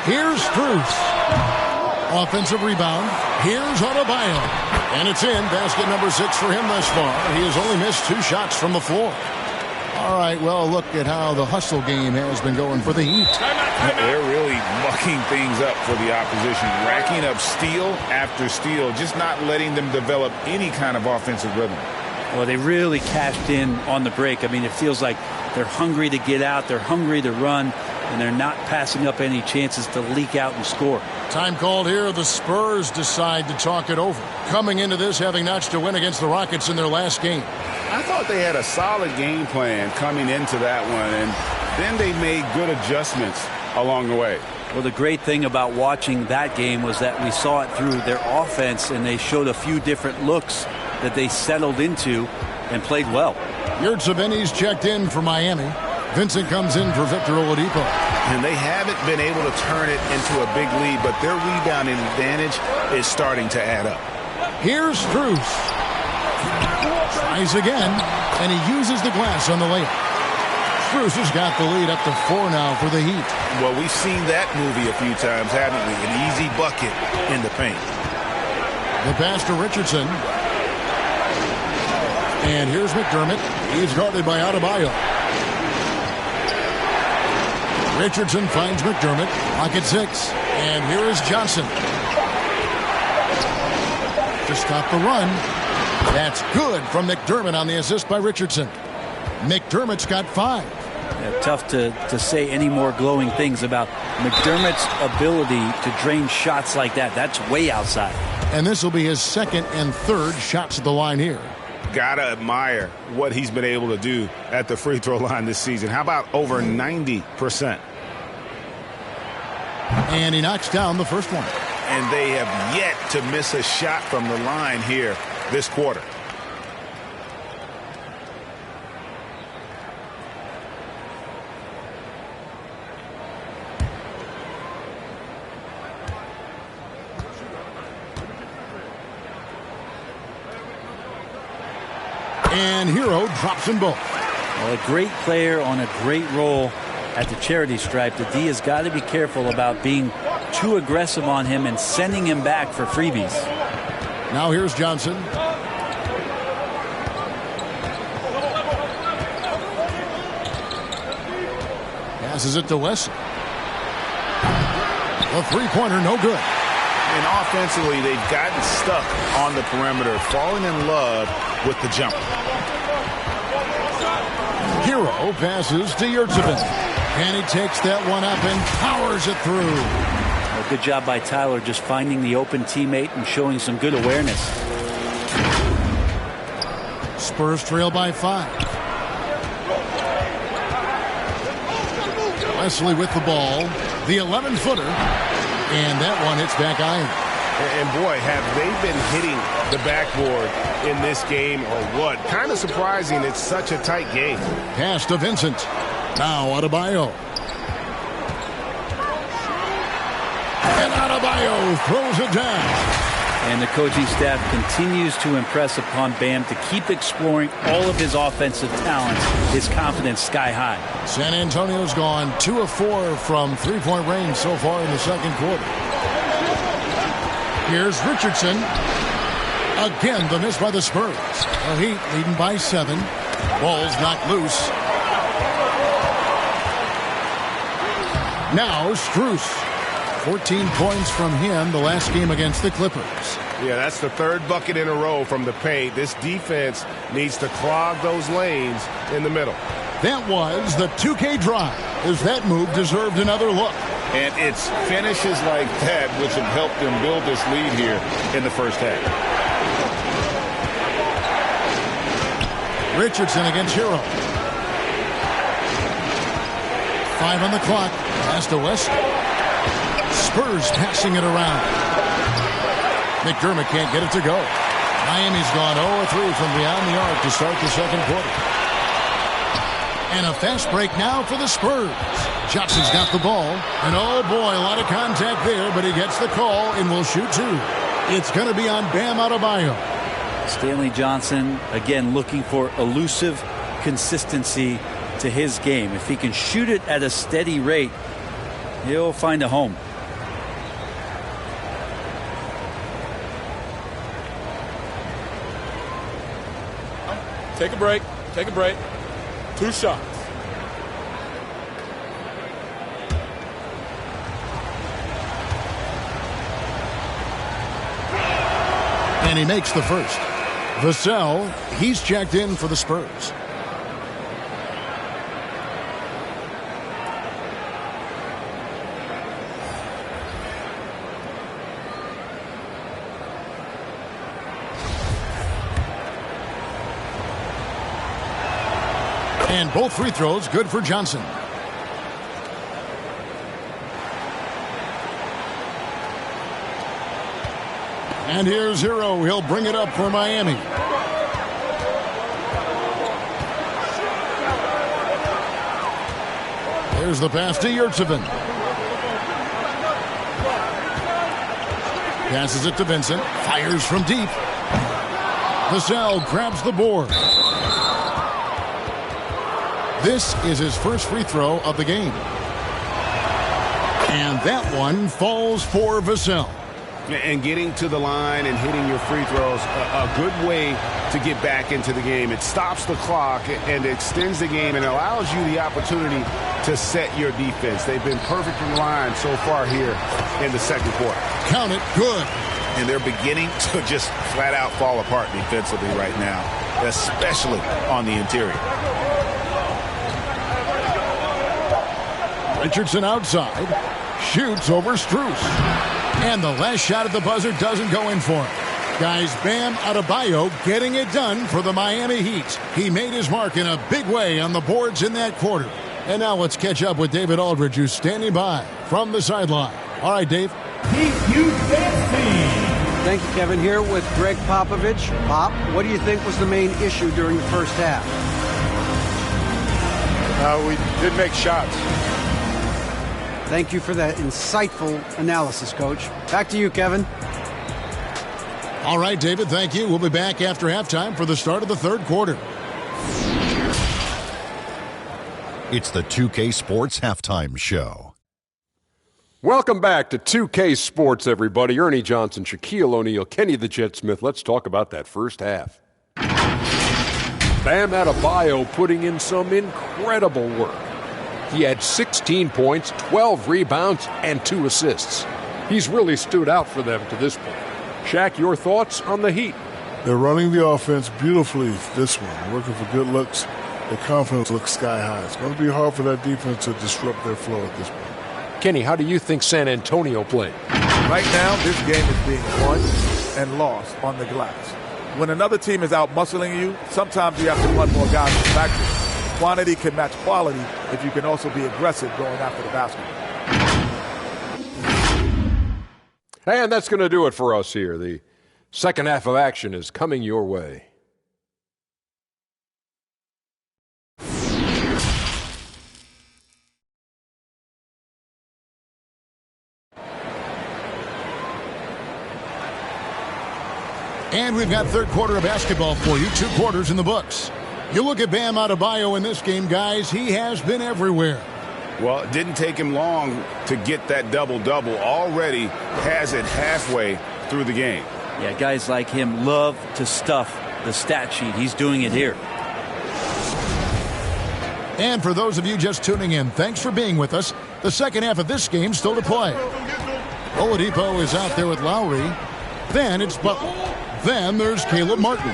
[SPEAKER 1] Here's Strus. Offensive rebound. Here's Adebayo. And it's in. Basket number 6 for him thus far. He has only missed 2 shots from the floor. All right, well, look at how the hustle game has been going for the Heat.
[SPEAKER 4] They're really mucking things up for the opposition, racking up steal after steal, just not letting them develop any kind of offensive rhythm.
[SPEAKER 3] Well, they really cashed in on the break. I mean, it feels like they're hungry to get out. They're hungry to run. and they're not passing up any chances to leak out and score.
[SPEAKER 1] Time called here. The Spurs decide to talk it over. Coming into this, having notched a win against the Rockets in their last game.
[SPEAKER 4] I thought they had a solid game plan coming into that one, and then they made good adjustments along the way.
[SPEAKER 3] Well, the great thing about watching that game was that we saw it through their offense, and they showed a few different looks that they settled into and played well.
[SPEAKER 1] Yurtseven's checked in for Miami. Vincent comes in for Victor Oladipo.
[SPEAKER 7] And they haven't been able to turn it into a big lead, but their rebounding advantage is starting to add up.
[SPEAKER 1] Here's Strus. Tries again, and he uses the glass on the layup. Strus has got the lead up to 4 now for the Heat.
[SPEAKER 7] Well, we've seen that movie a few times, haven't we? An easy bucket in the paint.
[SPEAKER 1] The pass to Richardson. And here's McDermott. He's guarded by Adebayo. Richardson finds McDermott. Pocket 6. And here is Johnson. To stop the run. That's good from McDermott on the assist by Richardson. McDermott's got 5.
[SPEAKER 3] Yeah, tough to say any more glowing things about McDermott's ability to drain shots like that. That's way outside. And
[SPEAKER 1] this will be his second and third shots at the line here.
[SPEAKER 7] Gotta admire what he's been able to do at the free throw line this season. How about over 90%?
[SPEAKER 1] And he knocks down the first one.
[SPEAKER 7] And they have yet to miss a shot from the line here this quarter.
[SPEAKER 1] And Hero drops them both.
[SPEAKER 3] Well, a great player on a great role at the charity stripe. The D has got to be careful about being too aggressive on him and sending him back for freebies.
[SPEAKER 1] Now here's Johnson. Passes it to Wesley. The three-pointer, no good.
[SPEAKER 7] And offensively, they've gotten stuck on the perimeter, falling in love with the jumper.
[SPEAKER 1] Hero passes to Yurtseven. And he takes that one up and powers it through.
[SPEAKER 3] Well, good job by Tyler just finding the open teammate and showing some good awareness.
[SPEAKER 1] Spurs trail by 5. Wesley with the ball. The 11-footer. And that one hits back iron.
[SPEAKER 5] And boy, have they been hitting the backboard in this game or what? Kind of surprising. It's such a tight game.
[SPEAKER 1] Pass to Vincent. Now Adebayo. And Adebayo throws it down.
[SPEAKER 3] And the coaching staff continues to impress upon Bam to keep exploring all of his offensive talents, his confidence sky high.
[SPEAKER 1] San Antonio's gone 2 of 4 from three-point range so far in the second quarter. Here's Richardson. Again, the miss by the Spurs. The Heat leading by 7. Ball's knocked loose. Now Strus. 14 points from him the last game against the Clippers.
[SPEAKER 5] Yeah, that's the third bucket in a row from the paint. This defense needs to clog those lanes in the middle.
[SPEAKER 1] That was the 2K drive, as that move deserved another look.
[SPEAKER 4] And it's finishes like that which have helped them build this lead here in the first half.
[SPEAKER 1] Richardson against Hero. 5 on the clock. Pass to West. Spurs passing it around. McDermott can't get it to go. Miami's gone 0-3 from beyond the arc to start the second quarter. And a fast break now for the Spurs. Johnson's got the ball. And oh boy, a lot of contact there, but he gets the call and will shoot 2. It's going to be on Bam Adebayo.
[SPEAKER 3] Stanley Johnson, again, looking for elusive consistency to his game. If he can shoot it at a steady rate, he'll find a home.
[SPEAKER 6] Take a break. Take a break. 2 shots.
[SPEAKER 1] And he makes the first. Vassell, he's checked in for the Spurs. And both free throws good for Johnson. And here's Hero. He'll bring it up for Miami. There's the pass to Yurtsevin. Passes it to Vincent. Fires from deep. Vassell grabs the board. This is his first free throw of the game. And that one falls for Vassell.
[SPEAKER 5] And getting to the line and hitting your free throws, a good way to get back into the game. It stops the clock and extends the game and allows you the opportunity to set your defense. They've been perfect from the line so far here in the second quarter.
[SPEAKER 1] Count it, good.
[SPEAKER 7] And they're beginning to just flat out fall apart defensively right now, especially on the interior.
[SPEAKER 1] Richardson outside. Shoots over Strus. And the last shot at the buzzer doesn't go in for him. Guys, Bam Adebayo getting it done for the Miami Heat. He made his mark in a big way on the boards in that quarter. And now let's catch up with David Aldridge, who's standing by from the sideline. All right, Dave.
[SPEAKER 2] Thank you, Kevin. Here with Greg Popovich. Pop, what do you think was the main issue during the first half?
[SPEAKER 6] We didn't make shots.
[SPEAKER 2] Thank you for that insightful analysis, Coach. Back to you, Kevin.
[SPEAKER 1] All right, David, thank you. We'll be back after halftime for the start of the third quarter.
[SPEAKER 8] It's the 2K Sports Halftime Show.
[SPEAKER 9] Welcome back to 2K Sports, everybody. Ernie Johnson, Shaquille O'Neal, Kenny the Jet Smith. Let's talk about that first half. Bam Adebayo putting in some incredible work. He had 16 points, 12 rebounds, and 2 assists. He's really stood out for them to this point. Shaq, your thoughts on the Heat?
[SPEAKER 10] They're running the offense beautifully this one, working for good looks. Their confidence looks sky high. It's going to be hard for that defense to disrupt their flow at this point.
[SPEAKER 9] Kenny, how do you think San Antonio played?
[SPEAKER 6] Right now, this game is being won and lost on the glass. When another team is out muscling you, sometimes you have to run more guys in the backcourt. Quantity can match quality if you can also be aggressive going after the basket.
[SPEAKER 9] And that's going to do it for us here. The second half of action is coming your way.
[SPEAKER 1] And we've got third quarter of basketball for you. 2 quarters in the books. You look at Bam Adebayo in this game, guys. He has been everywhere.
[SPEAKER 4] Well, it didn't take him long to get that double-double. Already has it halfway through the game.
[SPEAKER 3] Yeah, guys like him love to stuff the stat sheet. He's doing it here.
[SPEAKER 1] And for those of you just tuning in, thanks for being with us. The second half of this game still to play. Oladipo is out there with Lowry. Then it's Butler. Then there's Caleb Martin.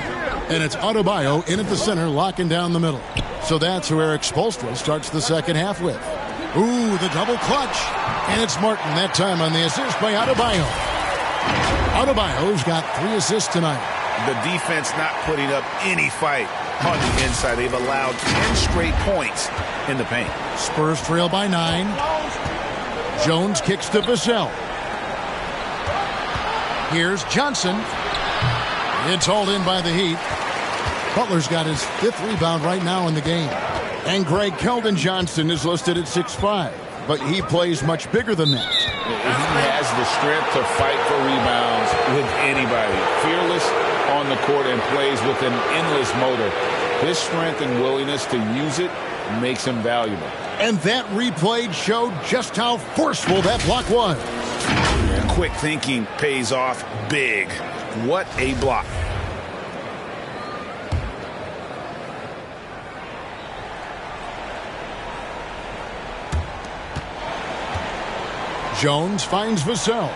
[SPEAKER 1] And it's Adebayo in at the center, locking down the middle. So that's who Eric Spoelstra starts the second half with. Ooh, the double clutch. And it's Martin that time on the assist by Adebayo. Adebayo's got 3 assists tonight.
[SPEAKER 7] The defense not putting up any fight on the inside. They've allowed 10 straight points in the paint.
[SPEAKER 1] Spurs trail by 9. Jones kicks to Vassell. Here's Johnson. It's hauled in by the Heat. Butler's got his 5th rebound right now in the game. And Greg Keldon Johnson is listed at 6'5", but he plays much bigger than that.
[SPEAKER 4] He has the strength to fight for rebounds with anybody. Fearless on the court and plays with an endless motor. His strength and willingness to use it makes him valuable.
[SPEAKER 1] And that replay showed just how forceful that block was.
[SPEAKER 7] Quick thinking pays off big. What a block.
[SPEAKER 1] Jones finds Vassell.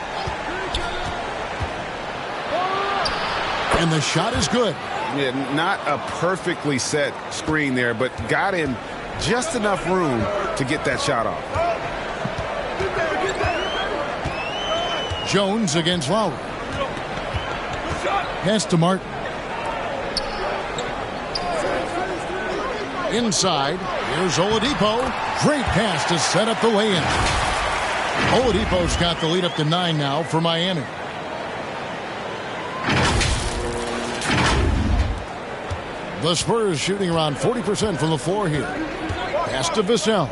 [SPEAKER 1] And the shot is good.
[SPEAKER 5] Yeah, not a perfectly set screen there, but got in just enough room to get that shot off.
[SPEAKER 1] Jones against Lowry. Pass to Martin. Inside, here's Oladipo. Great pass to set up the lay-in. Oladipo's got the lead up to 9 now for Miami. The Spurs shooting around 40% from the floor here. Pass to Vassell.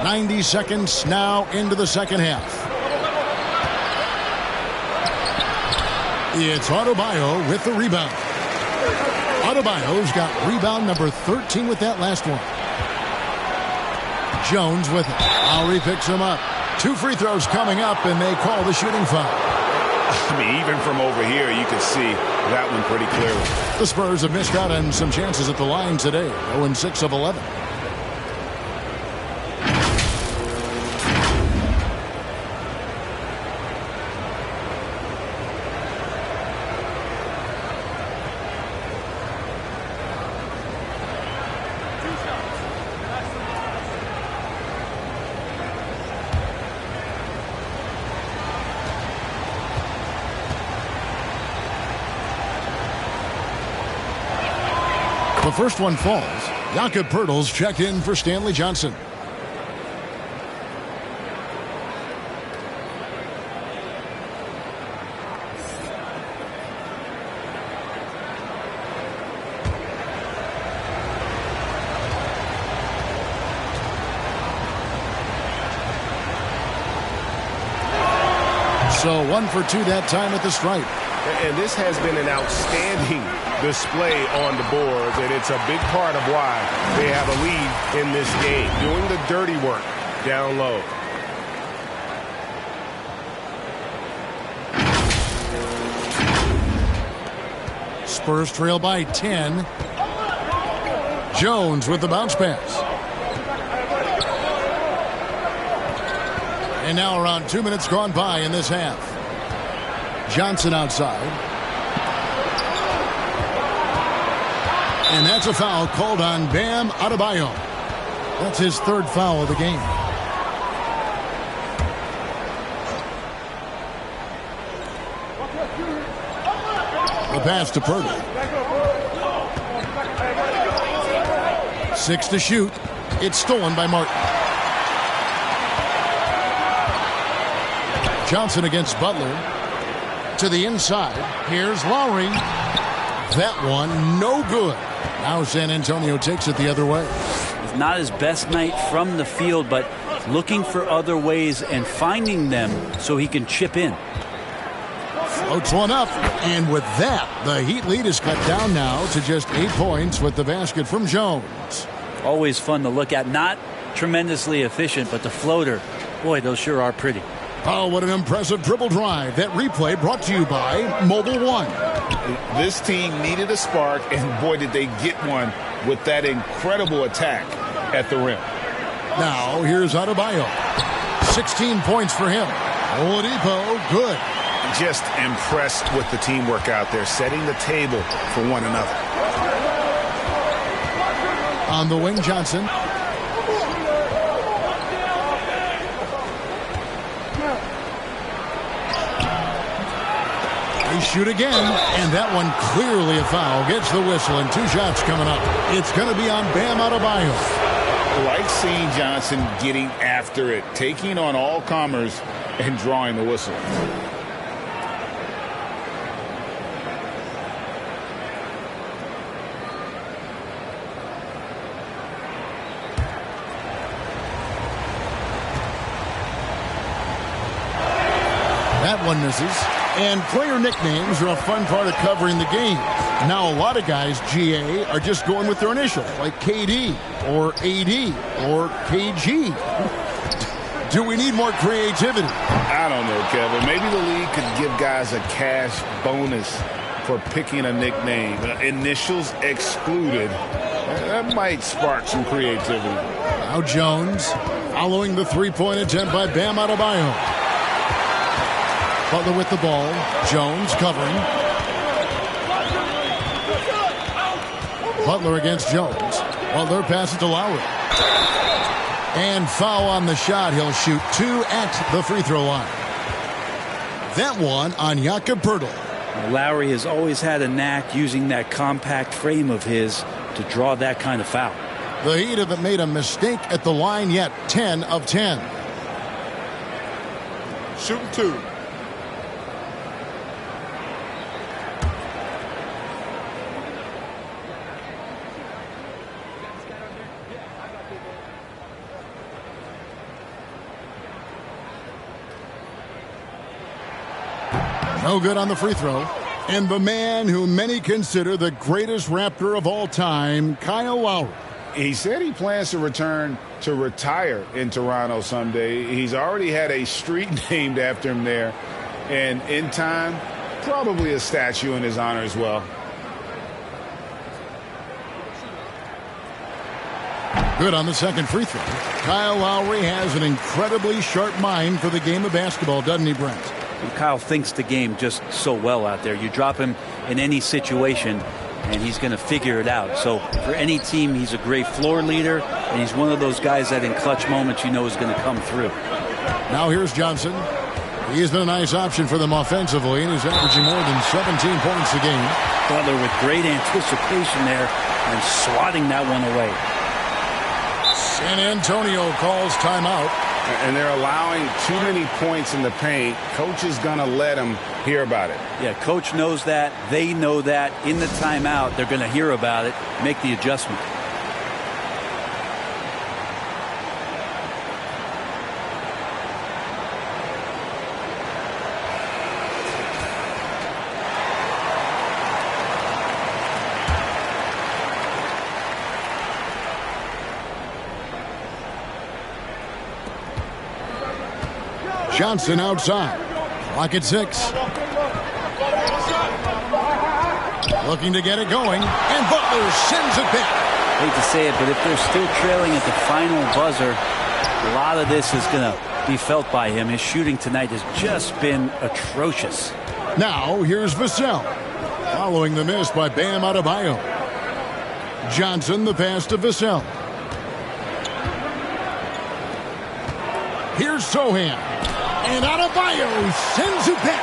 [SPEAKER 1] 90 seconds now into the second half. It's Adebayo with the rebound. Adebayo's got rebound number 13 with that last one. Jones with it. Lowry picks him up. 2 free throws coming up, and they call the shooting foul.
[SPEAKER 4] I mean, even from over here, you can see that one pretty clearly.
[SPEAKER 1] The Spurs have missed out on some chances at the line today. 0-6 of 11. The first one falls. Jakob Poeltl's checked in for Stanley Johnson. So 1 for 2 that time at the stripe.
[SPEAKER 5] And this has been an outstanding display on the boards, and it's a big part of why they have a lead in this game, doing the dirty work down low.
[SPEAKER 1] Spurs trail by 10. Jones with the bounce pass. And now around 2 minutes gone by in this half. Johnson outside. And that's a foul called on Bam Adebayo. That's his 3rd foul of the game. The pass to Poeltl. 6 to shoot. It's stolen by Martin. Johnson against Butler. To the inside. Here's Lowry. That one, no good. Now San Antonio takes it the other way.
[SPEAKER 3] It's not his best night from the field, but looking for other ways and finding them so he can chip in.
[SPEAKER 1] Floats one up, and with that, the Heat lead is cut down now to just 8 points with the basket from Jones.
[SPEAKER 3] Always fun to look at. Not tremendously efficient, but the floater, boy, those sure are pretty.
[SPEAKER 1] Oh, what an impressive dribble drive. That replay brought to you by Mobile One.
[SPEAKER 4] This team needed a spark, and boy, did they get one with that incredible attack at the rim.
[SPEAKER 1] Now, here's Adebayo. 16 points for him. Oladipo, good.
[SPEAKER 7] Just impressed with the teamwork out there, setting the table for one another.
[SPEAKER 1] On the wing, Johnson. They shoot again, and that one clearly a foul. Gets the whistle, and 2 shots coming up. It's going to be on Bam Adebayo.
[SPEAKER 4] Like seeing Johnson getting after it, taking on all comers and drawing the whistle.
[SPEAKER 1] That one misses. And player nicknames are a fun part of covering the game. Now, a lot of guys, GA, are just going with their initials, like KD or AD or KG. Do we need more creativity?
[SPEAKER 4] I don't know, Kevin. Maybe the league could give guys a cash bonus for picking a nickname. Initials excluded. That might spark some creativity.
[SPEAKER 1] Now Jones following the three-point attempt by Bam Adebayo. Butler with the ball. Jones covering. Butler against Jones. Butler passes to Lowry. And foul on the shot. He'll shoot 2 at the free throw line. That one on Jakob Poeltl.
[SPEAKER 3] Lowry has always had a knack using that compact frame of his to draw that kind of foul.
[SPEAKER 1] The Heat haven't made a mistake at the line yet. 10 of 10.
[SPEAKER 6] Shooting 2.
[SPEAKER 1] No good on the free throw. And the man who many consider the greatest Raptor of all time, Kyle Lowry.
[SPEAKER 4] He said he plans to return to retire in Toronto someday. He's already had a street named after him there. And in time, probably a statue in his honor as well.
[SPEAKER 1] Good on the second free throw. Kyle Lowry has an incredibly sharp mind for the game of basketball, doesn't he, Brent?
[SPEAKER 3] Kyle thinks the game just so well out there. You drop him in any situation, and he's going to figure it out. So for any team, he's a great floor leader, and he's one of those guys that in clutch moments you know is going to come through.
[SPEAKER 1] Now here's Johnson. He has been a nice option for them offensively, and he's averaging more than 17 points a game.
[SPEAKER 3] Butler with great anticipation there and swatting that one away.
[SPEAKER 1] San Antonio calls timeout.
[SPEAKER 4] And they're allowing too many points in the paint. Coach is going to let them hear about it.
[SPEAKER 3] Yeah, coach knows that. They know that. In the timeout, they're going to hear about it, make the adjustment.
[SPEAKER 1] Johnson outside. Clock at 6. Looking to get it going, and Butler sends it back.
[SPEAKER 3] Hate to say it, but if they're still trailing at the final buzzer, a lot of this is going to be felt by him. His shooting tonight has just been atrocious.
[SPEAKER 1] Now here's Vassell, following the miss by Bam Adebayo. Johnson the pass to Vassell. Here's Sohan. And Adebayo sends it back.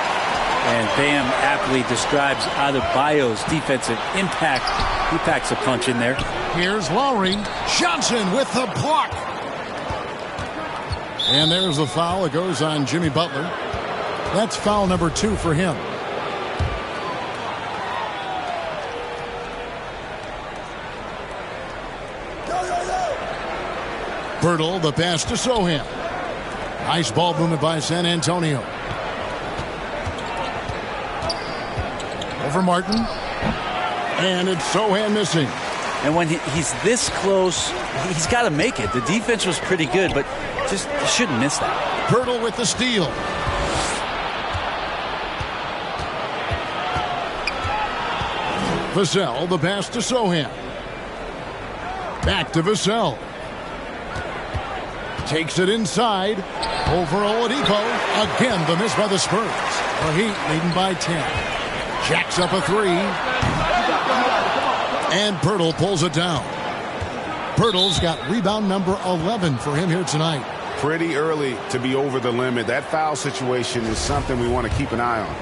[SPEAKER 3] And Bam aptly describes Adebayo's defensive impact. He packs a punch in there.
[SPEAKER 1] Here's Lowry. Johnson with the block. And there's the foul. It goes on Jimmy Butler. That's foul number 2 for him. Bertle, the pass to Sohan. Nice ball movement by San Antonio. Over Martin. And it's Sohan missing.
[SPEAKER 3] And when he's this close, he's got to make it. The defense was pretty good, but just shouldn't miss that.
[SPEAKER 1] Bertle with the steal. Vassell, the pass to Sohan. Back to Vassell. Takes it inside. Over Oladipo. Again, the miss by the Spurs. The Heat leading by 10. Jacks up a 3. And Bertle pulls it down. Bertle's got rebound number 11 for him here tonight.
[SPEAKER 5] Pretty early to be over the limit. That foul situation is something we want to keep an eye on.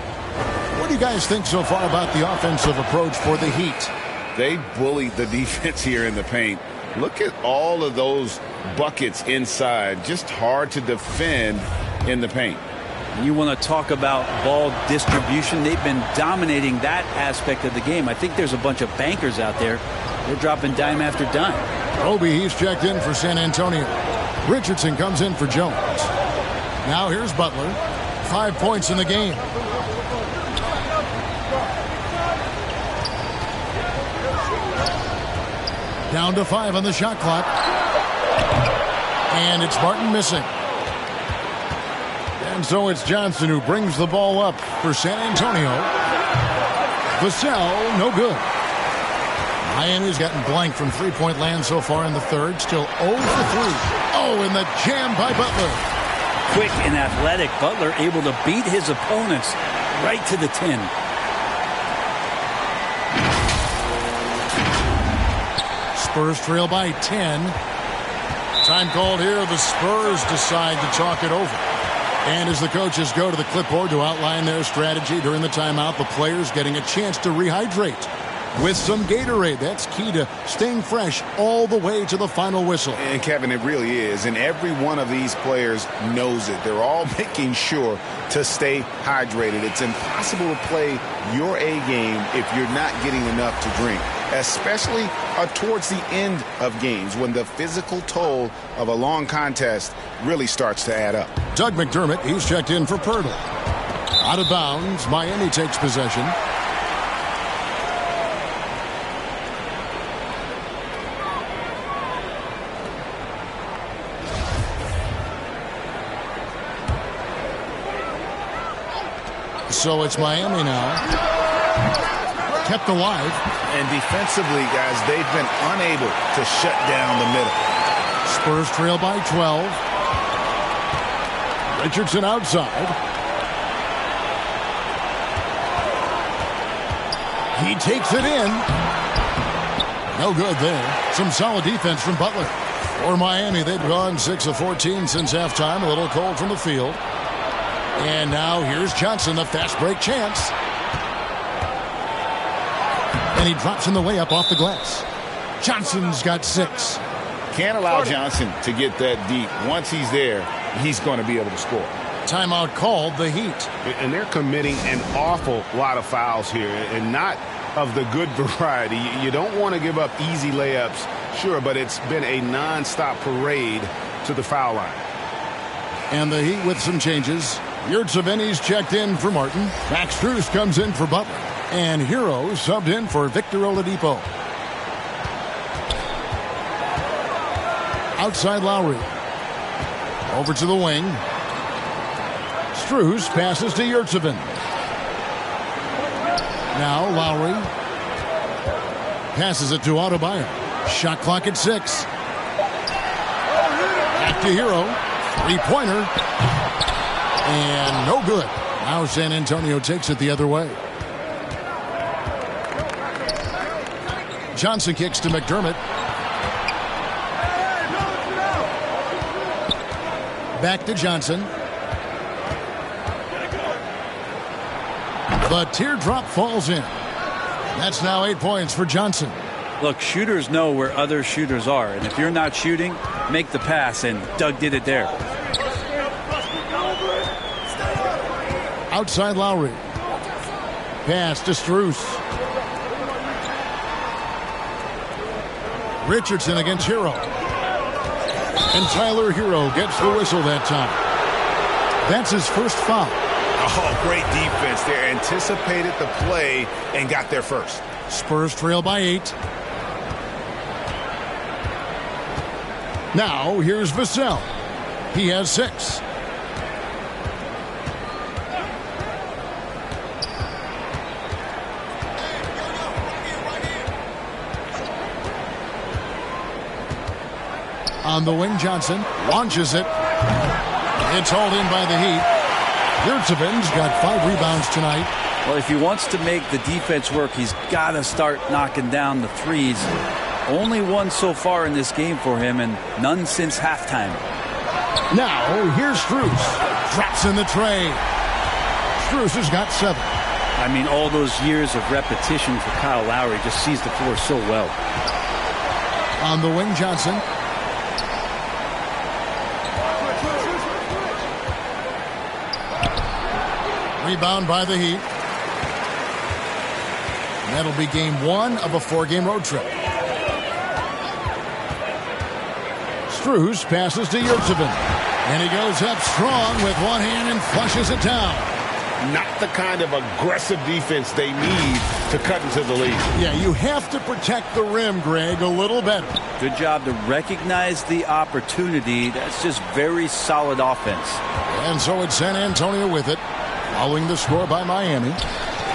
[SPEAKER 1] What do you guys think so far about the offensive approach for the Heat?
[SPEAKER 4] They bullied the defense here in the paint. Look at all of those buckets inside. Just hard to defend in the paint.
[SPEAKER 3] You want to talk about ball distribution. They've been dominating that aspect of the game. I think there's a bunch of bankers out there. They're dropping dime after dime.
[SPEAKER 1] Roby, he's checked in for San Antonio. Richardson comes in for Jones. Now here's Butler. 5 points in the game. Down to 5 on the shot clock. And it's Martin missing. And so it's Johnson who brings the ball up for San Antonio. Vassell, no good. Miami's gotten blank from three-point land so far in the third. Still 0 for 3. Oh, and the jam by Butler.
[SPEAKER 3] Quick and athletic. Butler able to beat his opponents right to the 10.
[SPEAKER 1] Spurs trail by 10. Time called here. The Spurs decide to talk it over. And as the coaches go to the clipboard to outline their strategy during the timeout, the players getting a chance to rehydrate with some Gatorade. That's key to staying fresh all the way to the final whistle.
[SPEAKER 4] And Kevin, it really is. And every one of these players knows it. They're all making sure to stay hydrated. It's impossible to play your A game if you're not getting enough to drink, especially towards the end of games when the physical toll of a long contest really starts to add up.
[SPEAKER 1] Doug McDermott, he's checked in for Pirtle. Out of bounds, Miami takes possession. So it's Miami now. Kept alive.
[SPEAKER 7] And defensively, guys, they've been unable to shut down the middle.
[SPEAKER 1] Spurs trail by 12. Richardson outside. He takes it in. No good there. Some solid defense from Butler. For Miami, they've gone 6 of 14 since halftime. A little cold from the field. And now here's Johnson, the fast break chance. And he drops in the layup off the glass. Johnson's got 6.
[SPEAKER 4] Can't allow Johnson to get that deep. Once he's there, he's going to be able to score.
[SPEAKER 1] Timeout called, the Heat.
[SPEAKER 5] And they're committing an awful lot of fouls here, and not of the good variety. You don't want to give up easy layups, sure, but it's been a nonstop parade to the foul line.
[SPEAKER 1] And the Heat with some changes. Yurtseven's checked in for Martin. Max Strus comes in for Butler. And Hero subbed in for Victor Oladipo. Outside Lowry. Over to the wing. Strus passes to Yurtseven. Now Lowry. Passes it to Adebayo. Shot clock at 6. Back to Hero. Three-pointer. And no good. Now San Antonio takes it the other way. Johnson kicks to McDermott. Back to Johnson. The teardrop falls in. That's now 8 points for Johnson.
[SPEAKER 3] Look, shooters know where other shooters are. And if you're not shooting, make the pass. And Doug did it there.
[SPEAKER 1] Outside Lowry. Pass to Strus. Richardson against Hero. And Tyler Hero gets the whistle that time. That's his first foul.
[SPEAKER 7] Oh, great defense there. Anticipated the play and got there first.
[SPEAKER 1] Spurs trail by 8. Now here's Vassell. He has 6. On the wing, Johnson launches it. It's hauled in by the Heat. Yurtseven's got 5 rebounds tonight.
[SPEAKER 3] Well, if he wants to make the defense work, he's got to start knocking down the threes. Only one so far in this game for him, and none since halftime.
[SPEAKER 1] Now, here's Strus. Drops in the tray. Strus has got 7.
[SPEAKER 3] I mean, all those years of repetition for Kyle Lowry just sees the floor so well.
[SPEAKER 1] On the wing, Johnson. Rebound by the Heat. That'll be game 1 of a 4-game road trip. Strus passes to Yurtseven. And he goes up strong with one hand and flushes it down.
[SPEAKER 5] Not the kind of aggressive defense they need to cut into the lead.
[SPEAKER 1] Yeah, you have to protect the rim, Greg, a little better.
[SPEAKER 3] Good job to recognize the opportunity. That's just very solid offense.
[SPEAKER 1] And so it's San Antonio with it. Following the score by Miami.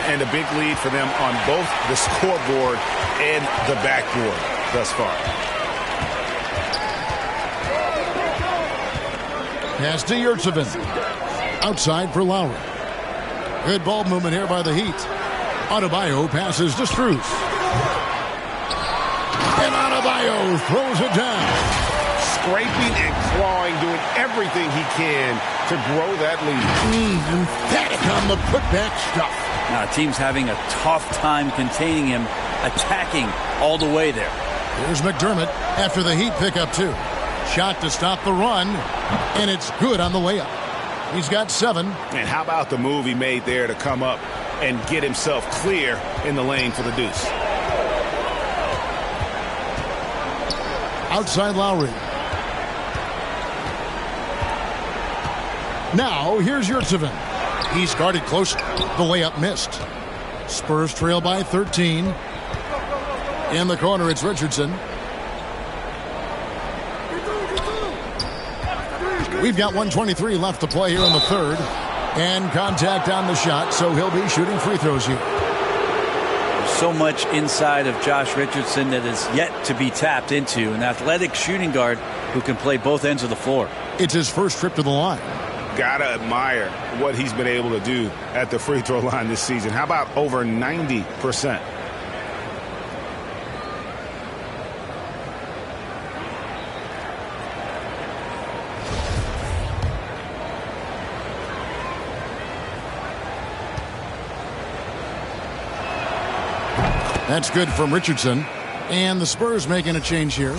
[SPEAKER 7] And a big lead for them on both the scoreboard and the backboard thus far.
[SPEAKER 1] Pass to Yurtseven. Outside for Lowry. Good ball movement here by the Heat. Adebayo passes to Strus. And Adebayo throws it down.
[SPEAKER 5] Scraping and clawing, doing everything he can
[SPEAKER 4] to grow that lead.
[SPEAKER 1] Emphatic on the putback stuff.
[SPEAKER 3] Now, team's having a tough time containing him, attacking all the way there.
[SPEAKER 1] Here's McDermott after the Heat pick up 2. Shot to stop the run, and it's good on the layup. He's got 7.
[SPEAKER 4] And how about the move he made there to come up and get himself clear in the lane for the deuce?
[SPEAKER 1] Outside Lowry. Now, here's Yurtseven. He's guarded closer. The layup missed. Spurs trail by 13. In the corner, it's Richardson. We've got 1:23 left to play here in the third. And contact on the shot, so he'll be shooting free throws here.
[SPEAKER 3] So much inside of Josh Richardson that is yet to be tapped into. An athletic shooting guard who can play both ends of the floor.
[SPEAKER 1] It's his first trip to the line.
[SPEAKER 4] Gotta admire what he's been able to do at the free throw line this season. How about over 90%?
[SPEAKER 1] That's good from Richardson. And the Spurs making a change here.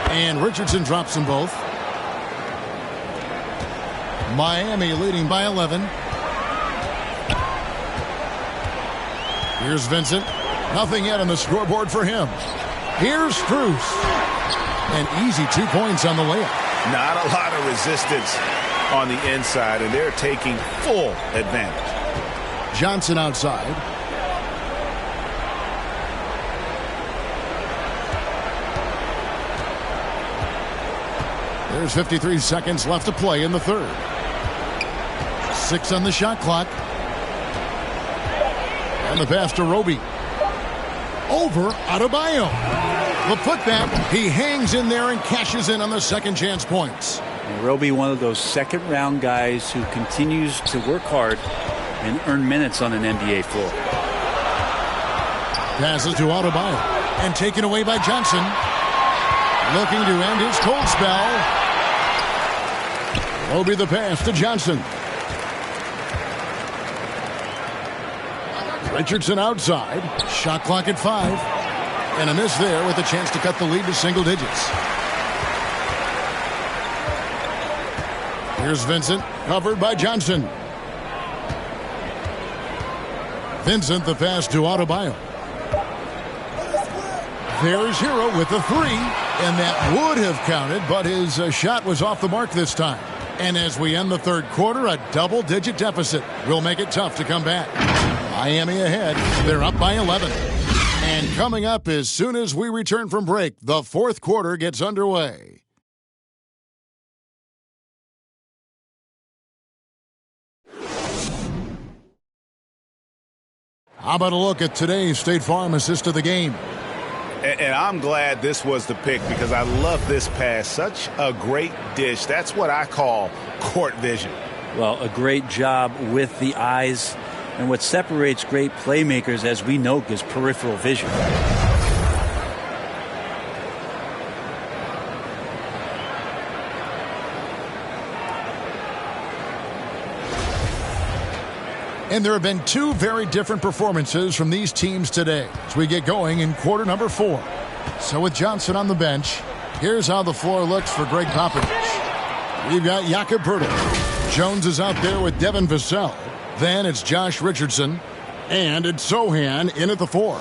[SPEAKER 1] And Richardson drops them both. Miami leading by 11. Here's Vincent. Nothing yet on the scoreboard for him. Here's Strus. An easy 2 points on the layup.
[SPEAKER 4] Not a lot of resistance on the inside, and they're taking full advantage.
[SPEAKER 1] Johnson outside. There's 53 seconds left to play in the third. 6 on the shot clock. And the pass to Roby. Over Adebayo. The putback, he hangs in there and cashes in on the second chance points.
[SPEAKER 3] And Roby, one of those second-round guys who continues to work hard and earn minutes on an NBA floor.
[SPEAKER 1] Passes to Adebayo and taken away by Johnson. Looking to end his cold spell. Roby the pass to Johnson. Richardson outside. Shot clock at 5. And a miss there with a chance to cut the lead to single digits. Here's Vincent, covered by Johnson. Vincent the pass to Adebayo. There's Hero with the 3. And that would have counted, but his shot was off the mark this time. And as we end the third quarter, a double-digit deficit will make it tough to come back. Miami ahead. They're up by 11. And coming up as soon as we return from break, the fourth quarter gets underway. How about a look at today's State Farm assist of the game?
[SPEAKER 4] And I'm glad this was the pick because I love this pass. Such a great dish. That's what I call court vision.
[SPEAKER 3] Well, a great job with the eyes. And what separates great playmakers, as we know, is peripheral vision.
[SPEAKER 1] And there have been 2 very different performances from these teams today as we get going in quarter number 4. So with Johnson on the bench, here's how the floor looks for Greg Popovich. We've got Jakob Poeltl. Jones is out there with Devin Vassell. Then it's Josh Richardson. And it's Sohan in at the 4.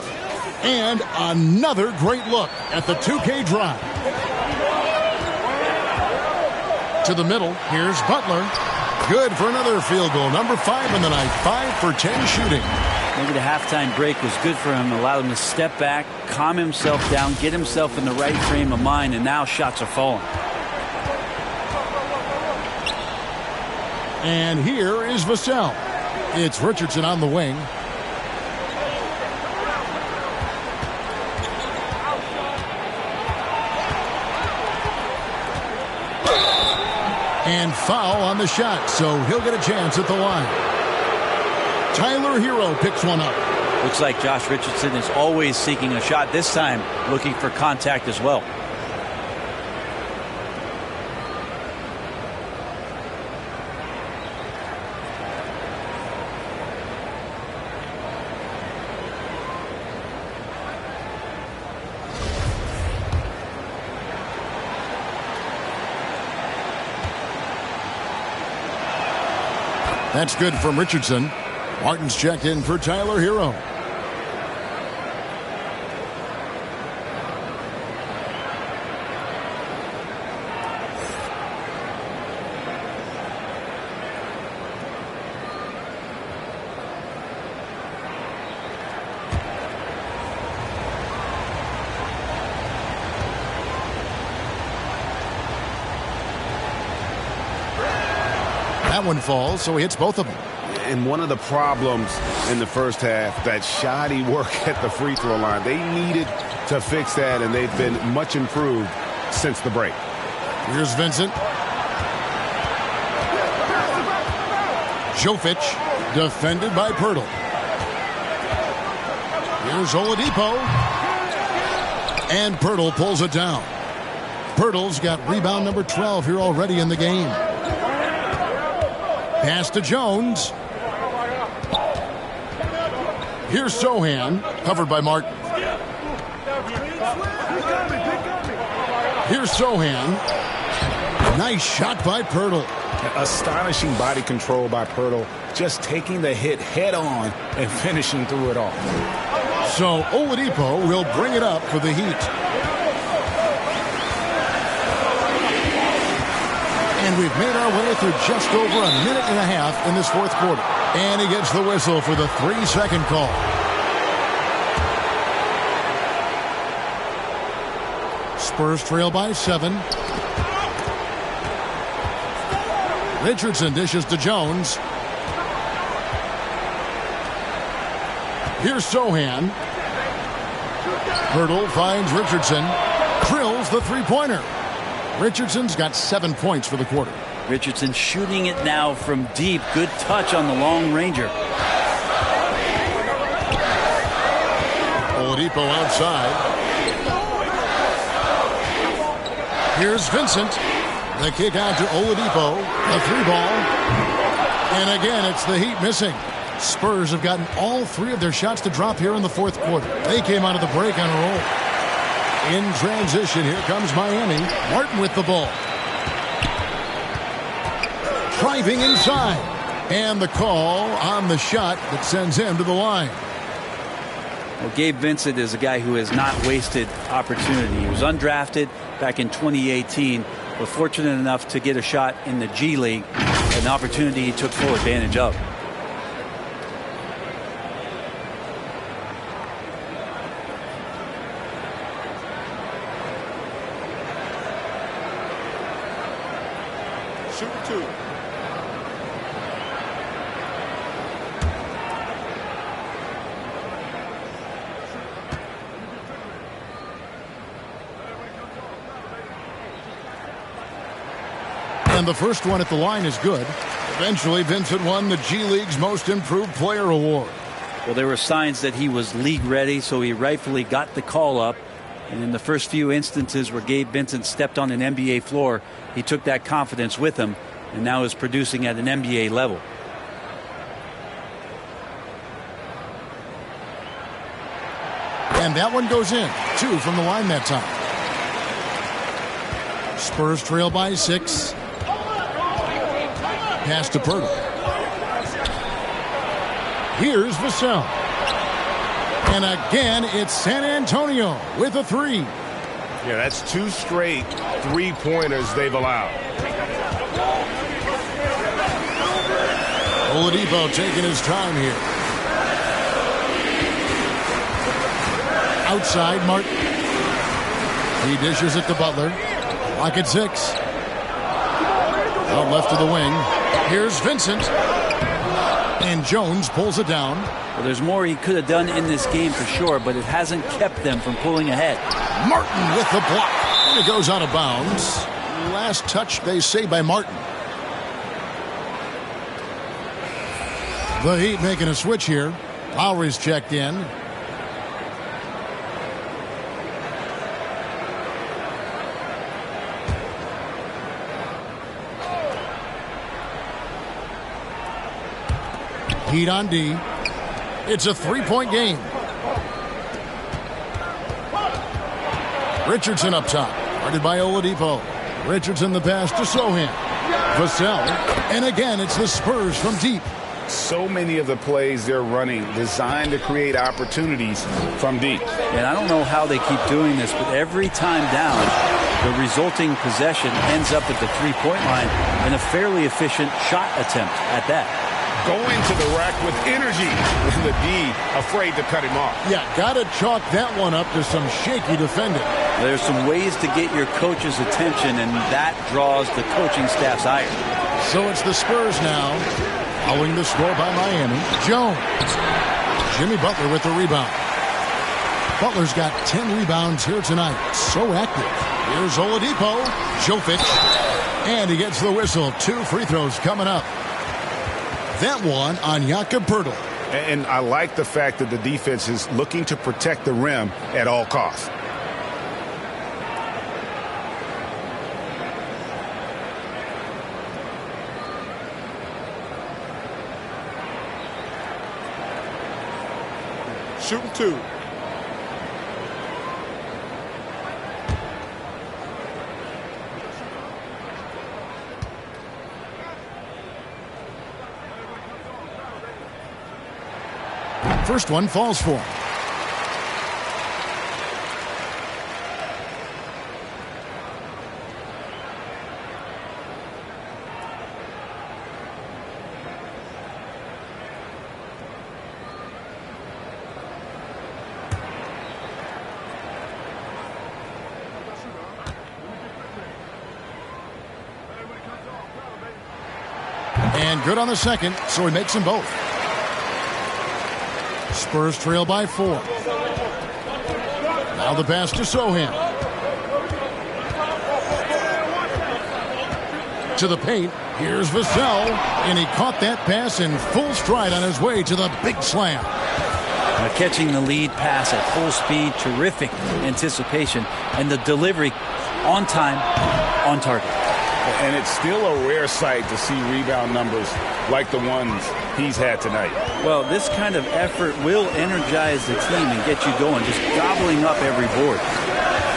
[SPEAKER 1] And another great look at the 2K drive. To the middle, here's Butler. Good for another field goal. Number 5 in the night. 5 for 10 shooting.
[SPEAKER 3] Maybe the halftime break was good for him. Allowed him to step back, calm himself down, get himself in the right frame of mind, and now shots are falling.
[SPEAKER 1] And here is Vassell. It's Richardson on the wing. And foul on the shot, so he'll get a chance at the line. Tyler Hero picks one up.
[SPEAKER 3] Looks like Josh Richardson is always seeking a shot, this time looking for contact as well.
[SPEAKER 1] That's good from Richardson. Martin's checked in for Tyler Hero. That one falls, so he hits both of them.
[SPEAKER 5] And one of the problems in the first half, that shoddy work at the free throw line. They needed to fix that, and they've been much improved since the break.
[SPEAKER 1] Here's Vincent. Jovic, defended by Pirtle. Here's Oladipo. And Pirtle pulls it down. Pirtle's got rebound number 12 here already in the game. Pass to Jones. Here's Sohan, covered by Martin. Here's Sohan. Nice shot by Pirtle.
[SPEAKER 4] Astonishing body control by Pirtle, just taking the hit head on and finishing through it all.
[SPEAKER 1] So Oladipo will bring it up for the Heat. And we've made our way through just over a minute and a half in this fourth quarter. And he gets the whistle for the 3-second call. Spurs trail by 7. Richardson dishes to Jones. Here's Sohan. Pirtle finds Richardson. Drills the three-pointer. Richardson's got 7 points for the quarter.
[SPEAKER 3] Richardson shooting it now from deep. Good touch on the long ranger.
[SPEAKER 1] Oladipo outside. Here's Vincent. The kick out to Oladipo. The three ball. And again, it's the Heat missing. Spurs have gotten all 3 of their shots to drop here in the fourth quarter. They came out of the break on a roll. In transition, here comes Miami. Martin with the ball. Driving inside. And the call on the shot that sends him to the line.
[SPEAKER 3] Well, Gabe Vincent is a guy who has not wasted opportunity. He was undrafted back in 2018, but fortunate enough to get a shot in the G League, an opportunity he took full advantage of.
[SPEAKER 1] And the first one at the line is good. Eventually, Vincent won the G League's Most Improved Player award.
[SPEAKER 3] Well, there were signs that he was league ready, so he rightfully got the call up. And in the first few instances where Gabe Vincent stepped on an NBA floor, he took that confidence with him and now is producing at an NBA level.
[SPEAKER 1] And that one goes in. 2 from the line that time. Spurs trail by 6. Pass to Pirtle. Here's Vassell. And again, it's San Antonio with a 3.
[SPEAKER 5] Yeah, that's 2 straight three-pointers they've allowed.
[SPEAKER 1] Oladipo taking his time here. Outside, Martin. He dishes it to Butler. Lock at 6. Out left to the wing. Here's Vincent. And Jones pulls it down.
[SPEAKER 3] Well, there's more he could have done in this game for sure, but it hasn't kept them from pulling ahead.
[SPEAKER 1] Martin with the block. And it goes out of bounds. Last touch, they say, by Martin. The Heat making a switch here. Lowry's checked in. Heat on D. It's a three-point game. Richardson up top. Guarded by Oladipo. Richardson the pass to Sohan. Vassell. And again, it's the Spurs from deep.
[SPEAKER 4] So many of the plays they're running designed to create opportunities from deep.
[SPEAKER 3] And I don't know how they keep doing this, but every time down, the resulting possession ends up at the three-point line in a fairly efficient shot attempt at that.
[SPEAKER 4] Going to the rack with energy. And the D afraid to cut him off.
[SPEAKER 1] Yeah, got to chalk that one up to some shaky defending.
[SPEAKER 3] There's some ways to get your coach's attention, and that draws the coaching staff's ire.
[SPEAKER 1] So it's the Spurs now. Following the score by Miami. Jones. Jimmy Butler with the rebound. Butler's got 10 rebounds here tonight. So active. Here's Oladipo. Jovic. And he gets the whistle. 2 free throws coming up. That one on Jakob Poeltl.
[SPEAKER 4] And I like the fact that the defense is looking to protect the rim at all costs.
[SPEAKER 6] Shooting 2.
[SPEAKER 1] First one falls for him. And good on the second, so he makes them both. Spurs trail by 4. Now the pass to Sohan. To the paint. Here's Vassell. And he caught that pass in full stride on his way to the big slam.
[SPEAKER 3] Catching the lead pass at full speed. Terrific anticipation. And the delivery on time, on target.
[SPEAKER 4] And it's still a rare sight to see rebound numbers like the ones he's had tonight.
[SPEAKER 3] Well, this kind of effort will energize the team and get you going, just gobbling up every board.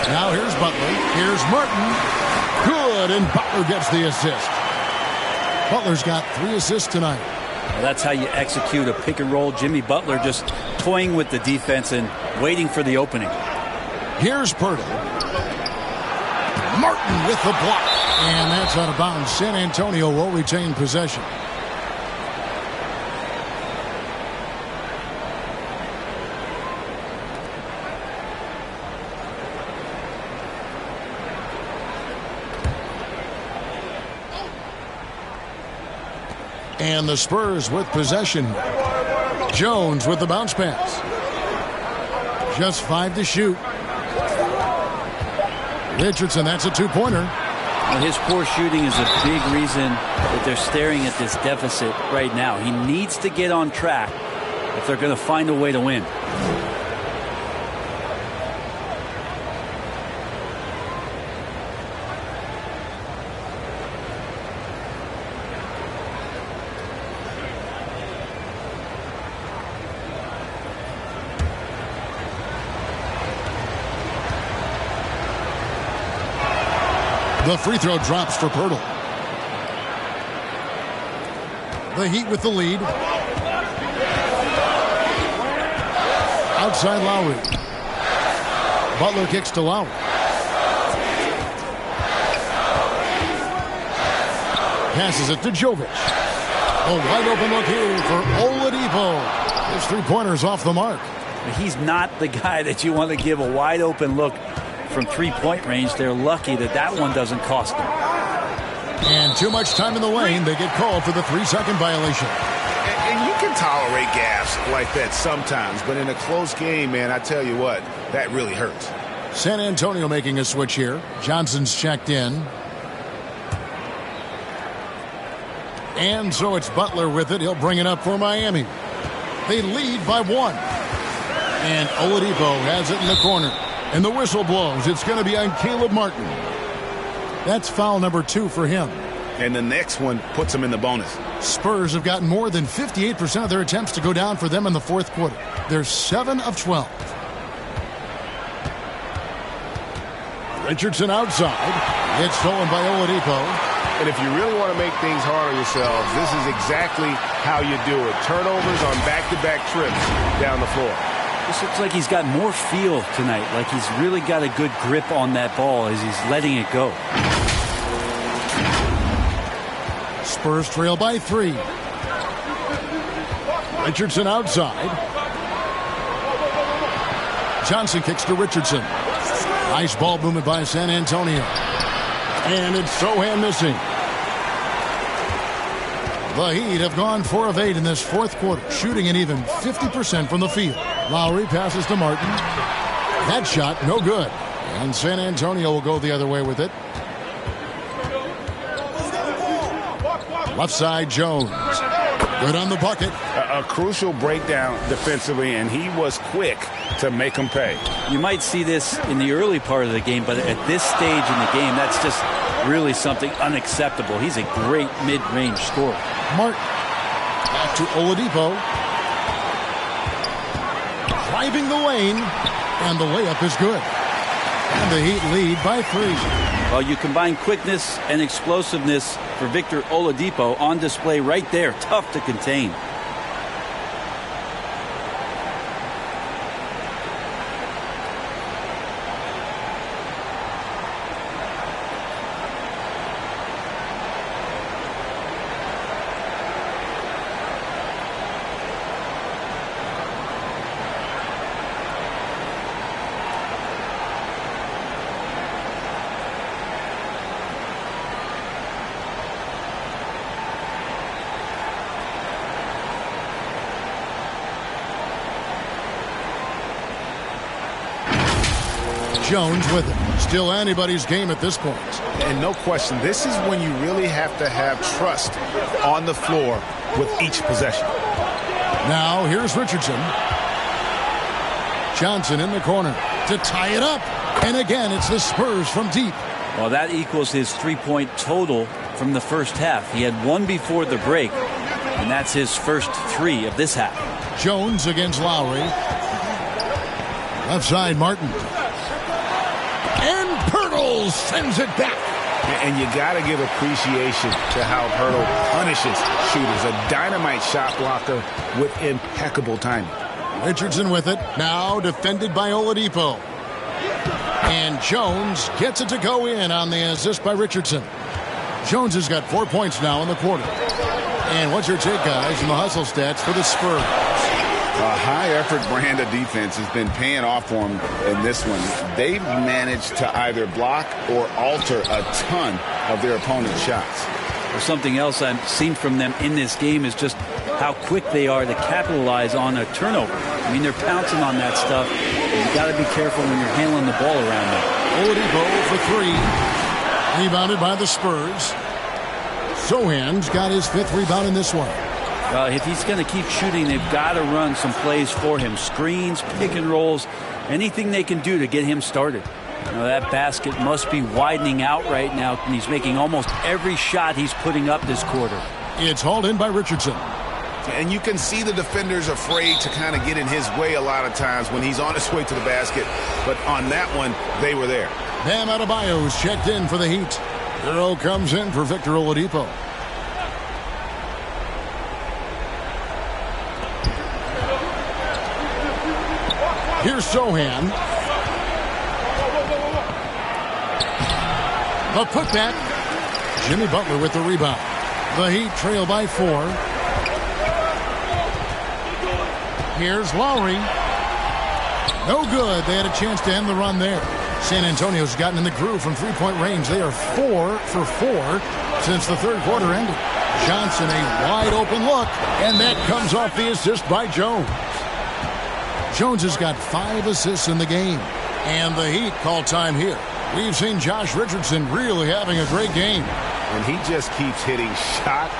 [SPEAKER 1] Now here's Butler. Here's Martin. Good, and Butler gets the assist. Butler's got 3 assists tonight.
[SPEAKER 3] Well, that's how you execute a pick and roll. Jimmy Butler just toying with the defense and waiting for the opening.
[SPEAKER 1] Here's Poeltl. Martin with the block. And that's out of bounds. San Antonio will retain possession. And the Spurs with possession. Jones with the bounce pass. Just 5 to shoot. Richardson, that's a 2-pointer.
[SPEAKER 3] Well, his poor shooting is a big reason that they're staring at this deficit right now. He needs to get on track if they're going to find a way to win.
[SPEAKER 1] The free throw drops for Poeltl. The Heat with the lead. Outside Lowry. Butler kicks to Lowry. Passes it to Jovic. A wide open look here for Oladipo. His 3-pointer's off the mark.
[SPEAKER 3] He's not the guy that you want to give a wide open look from 3-point range. They're lucky that that one doesn't cost them.
[SPEAKER 1] And too much time in the lane. They get called for the 3-second violation.
[SPEAKER 4] And you can tolerate gaffes like that sometimes, but in a close game, man, I tell you what, that really hurts.
[SPEAKER 1] San Antonio making a switch here. Johnson's checked in. And so it's Butler with it. He'll bring it up for Miami. They lead by 1. And Oladipo has it in the corner. And the whistle blows. It's going to be on Caleb Martin. That's foul number 2 for him.
[SPEAKER 7] And the next one puts him in the bonus.
[SPEAKER 1] Spurs have gotten more than 58% of their attempts to go down for them in the fourth quarter. They're 7 of 12. Richardson outside. It's stolen by Oladipo.
[SPEAKER 5] And if you really want to make things hard on yourselves, this is exactly how you do it. Turnovers on back-to-back trips down the floor.
[SPEAKER 3] This looks like he's got more feel tonight, like he's really got a good grip on that ball as he's letting it go.
[SPEAKER 1] Spurs trail by 3. Richardson outside. Johnson kicks to Richardson. Nice ball movement by San Antonio. And it's Sohan missing. The Heat have gone 4 of 8 in this fourth quarter, shooting an even 50% from the field. Lowry passes to Martin. That shot, no good. And San Antonio will go the other way with it. Left side, Jones. Good on the bucket.
[SPEAKER 5] A crucial breakdown defensively, and he was quick to make him pay.
[SPEAKER 3] You might see this in the early part of the game, but at this stage in the game, that's just really something unacceptable. He's a great mid-range scorer.
[SPEAKER 1] Martin. Back to Oladipo. Driving the lane. And the layup is good. And the Heat lead by 3.
[SPEAKER 3] Well, you combine quickness and explosiveness for Victor Oladipo on display right there. Tough to contain.
[SPEAKER 1] Jones with it. Still anybody's game at this point.
[SPEAKER 7] And no question, this is when you really have to have trust on the floor with each possession.
[SPEAKER 1] Now here's Richardson. Johnson in the corner to tie it up. And again, it's the Spurs from deep.
[SPEAKER 3] Well, that equals his three-point total from the first half. He had 1 before the break, and that's his first 3 of this half.
[SPEAKER 1] Jones against Lowry. Left side, Martin. And Pirtle sends it back.
[SPEAKER 5] And you got to give appreciation to how Pirtle punishes shooters. A dynamite shot blocker with impeccable timing.
[SPEAKER 1] Richardson with it. Now defended by Oladipo. And Jones gets it to go in on the assist by Richardson. Jones has got 4 points now in the quarter. And what's your take, guys, in the hustle stats for the Spurs?
[SPEAKER 4] A high-effort brand of defense has been paying off for them in this one. They've managed to either block or alter a ton of their opponent's shots.
[SPEAKER 3] Or something else I've seen from them in this game is just how quick they are to capitalize on a turnover. I mean, they're pouncing on that stuff. You got to be careful when you're handling the ball around them.
[SPEAKER 1] Oladipo for 3. Rebounded by the Spurs. Sohan's got his 5th rebound in this one.
[SPEAKER 3] If he's going to keep shooting, they've got to run some plays for him. Screens, pick and rolls, anything they can do to get him started. That basket must be widening out right now, and he's making almost every shot he's putting up this quarter.
[SPEAKER 1] It's hauled in by Richardson.
[SPEAKER 7] And you can see the defenders afraid to kind of get in his way a lot of times when he's on his way to the basket. But on that one, they were there.
[SPEAKER 1] Bam Adebayo's checked in for the Heat. Hero comes in for Victor Oladipo. Here's Sohan. A putback. Jimmy Butler with the rebound. The Heat trail by 4. Here's Lowry. No good. They had a chance to end the run there. San Antonio's gotten in the groove from three-point range. They are 4 for 4 since the third quarter ended. Johnson, a wide open look, and that comes off the assist by Jones. Jones has got 5 assists in the game, and the Heat call time here. We've seen Josh Richardson really having a great game.
[SPEAKER 5] And he just keeps hitting shot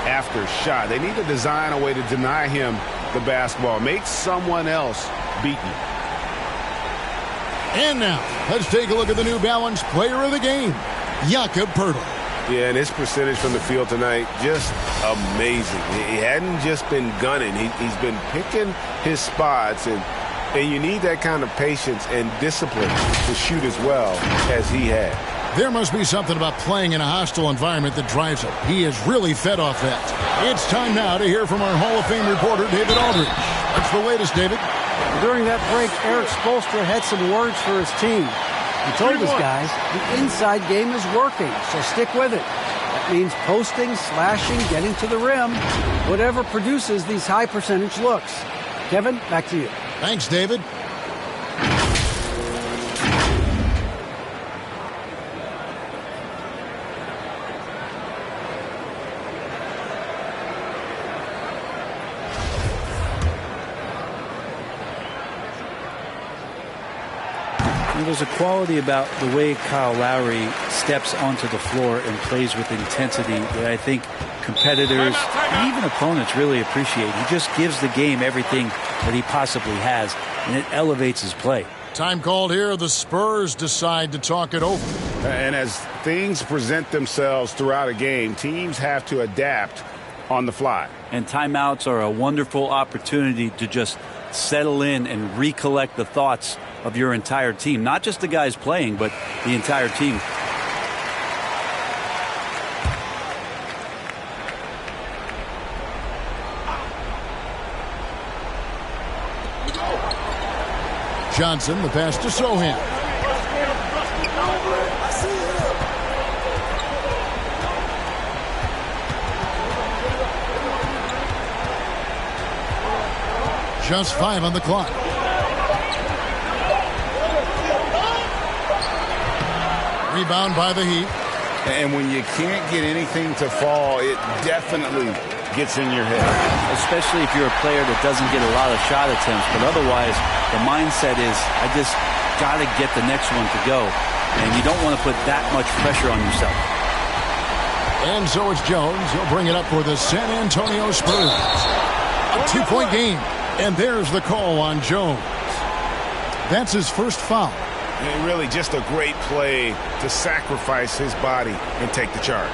[SPEAKER 5] after shot. They need to design a way to deny him the basketball. Make someone else beat you.
[SPEAKER 1] And now, let's take a look at the New Balance player of the game, Jakob Poeltl.
[SPEAKER 5] Yeah, and his percentage from the field tonight, just amazing. He hadn't just been gunning. He's been picking his spots, and you need that kind of patience and discipline to shoot as well as he had.
[SPEAKER 1] There must be something about playing in a hostile environment that drives him. He is really fed off that. It's time now to hear from our Hall of Fame reporter, David Aldridge. What's the latest, David?
[SPEAKER 2] During that break, Eric Spoelstra had some words for his team. He told his guys the inside game is working, so stick with it. That means posting, slashing, getting to the rim, whatever produces these high percentage looks. Kevin, back to you.
[SPEAKER 1] Thanks, David.
[SPEAKER 3] There's a quality about the way Kyle Lowry steps onto the floor and plays with intensity that I think competitors and even opponents really appreciate. He just gives the game everything that he possibly has, and it elevates his play.
[SPEAKER 1] Time called here. The Spurs decide to talk it over.
[SPEAKER 5] And as things present themselves throughout a game, teams have to adapt on the fly.
[SPEAKER 3] And timeouts are a wonderful opportunity to just settle in and recollect the thoughts of your entire team. Not just the guys playing, but the entire team.
[SPEAKER 1] Johnson, the pass to Sohan. Just 5 on the clock. Rebound by the Heat.
[SPEAKER 4] And when you can't get anything to fall, it definitely gets in your head.
[SPEAKER 3] Especially if you're a player that doesn't get a lot of shot attempts. But otherwise, the mindset is, I just got to get the next one to go. And you don't want to put that much pressure on yourself.
[SPEAKER 1] And so it's Jones. He'll bring it up for the San Antonio Spurs. A 2-point game. And there's the call on Jones. That's his first foul.
[SPEAKER 5] And really just a great play to sacrifice his body and take the charge.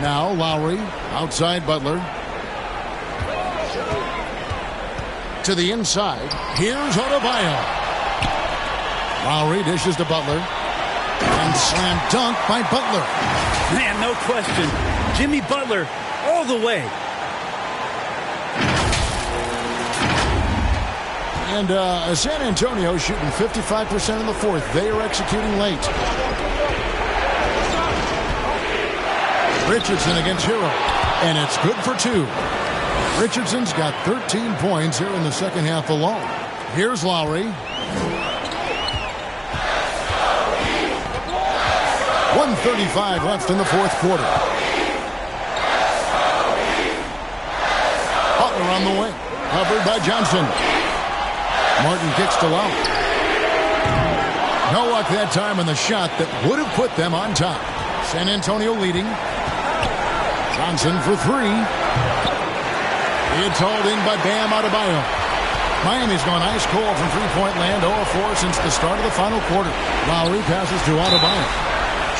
[SPEAKER 1] Now Lowry outside Butler. To the inside. Here's Adebayo. Lowry dishes to Butler. And slam dunk by Butler.
[SPEAKER 3] Man, no question. Jimmy Butler all the way.
[SPEAKER 1] And San Antonio shooting 55% in the fourth. They are executing late. Richardson against Hero. And it's good for 2. Richardson's got 13 points here in the second half alone. Here's Lowry. 1:35 left in the fourth quarter. Butler on the wing. Covered by Johnson. Martin kicks to Lowry. No luck that time on the shot that would have put them on top. San Antonio leading. Johnson for 3. It's hauled in by Bam Adebayo. Miami's gone ice cold from three-point land, 0-4 since the start of the final quarter. Lowry passes to Adebayo.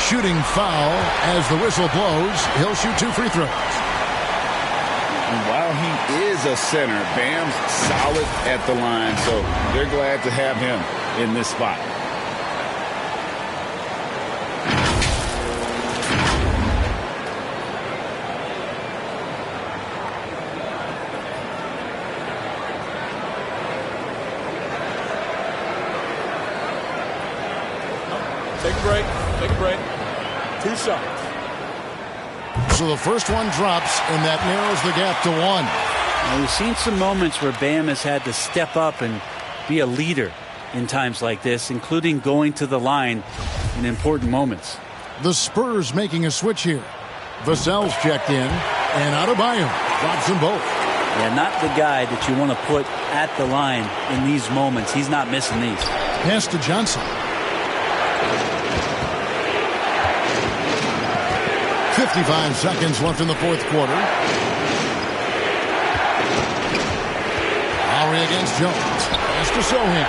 [SPEAKER 1] Shooting foul as the whistle blows. He'll shoot 2 free throws.
[SPEAKER 4] And while he is a center, Bam's solid at the line, so they're glad to have him in this spot.
[SPEAKER 9] Take a break. Take a break. 2 shots.
[SPEAKER 1] So the first one drops, and that narrows the gap to 1.
[SPEAKER 3] Now, we've seen some moments where Bam has had to step up and be a leader in times like this, including going to the line in important moments.
[SPEAKER 1] The Spurs making a switch here. Vassell's checked in, and Adebayo drops them both.
[SPEAKER 3] Yeah, not the guy that you want to put at the line in these moments. He's not missing these.
[SPEAKER 1] Pass to Johnson. 55 seconds left in the fourth quarter. Lowry against Jones. Pass to Sohan.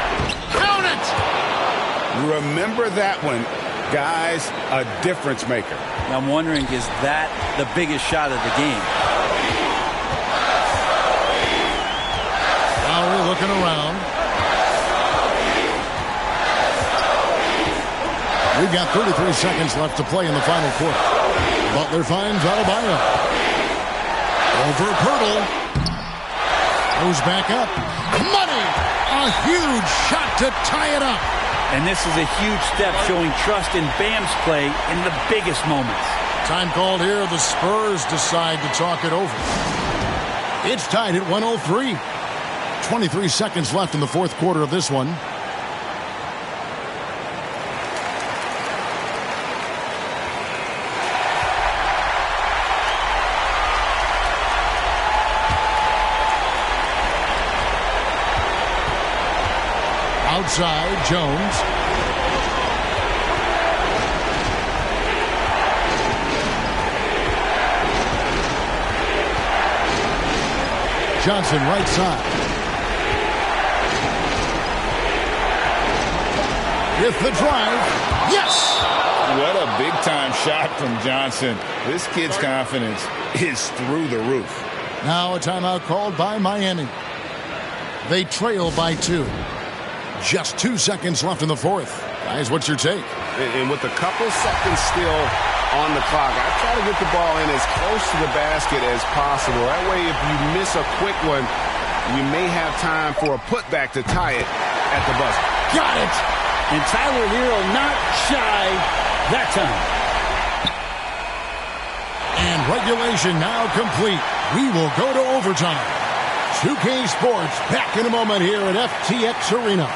[SPEAKER 1] Count it!
[SPEAKER 5] Remember that one. Guys, a difference maker.
[SPEAKER 3] I'm wondering, is that the biggest shot of the game?
[SPEAKER 1] Lowry looking around. We've got 33 seconds left to play in the final quarter. Butler finds Adebayo. Over Pirtle. Goes back up. Money! A huge shot to tie it up.
[SPEAKER 3] And this is a huge step showing trust in Bam's play in the biggest moments.
[SPEAKER 1] Time called here. The Spurs decide to talk it over. It's tied at 103. 23 seconds left in the fourth quarter of this one. Outside, Jones. Johnson, right side. With the drive. Yes!
[SPEAKER 4] What a big-time shot from Johnson. This kid's confidence is through the roof.
[SPEAKER 1] Now a timeout called by Miami. They trail by 2. Just 2 seconds left in the fourth. Guys, what's your take?
[SPEAKER 5] And with a couple seconds still on the clock, I try to get the ball in as close to the basket as possible. That way, if you miss a quick one, you may have time for a putback to tie it at the buzzer.
[SPEAKER 1] Got it!
[SPEAKER 3] And Tyler Hero not shy that time.
[SPEAKER 1] And regulation now complete. We will go to overtime. 2K Sports back in a moment here at FTX Arena.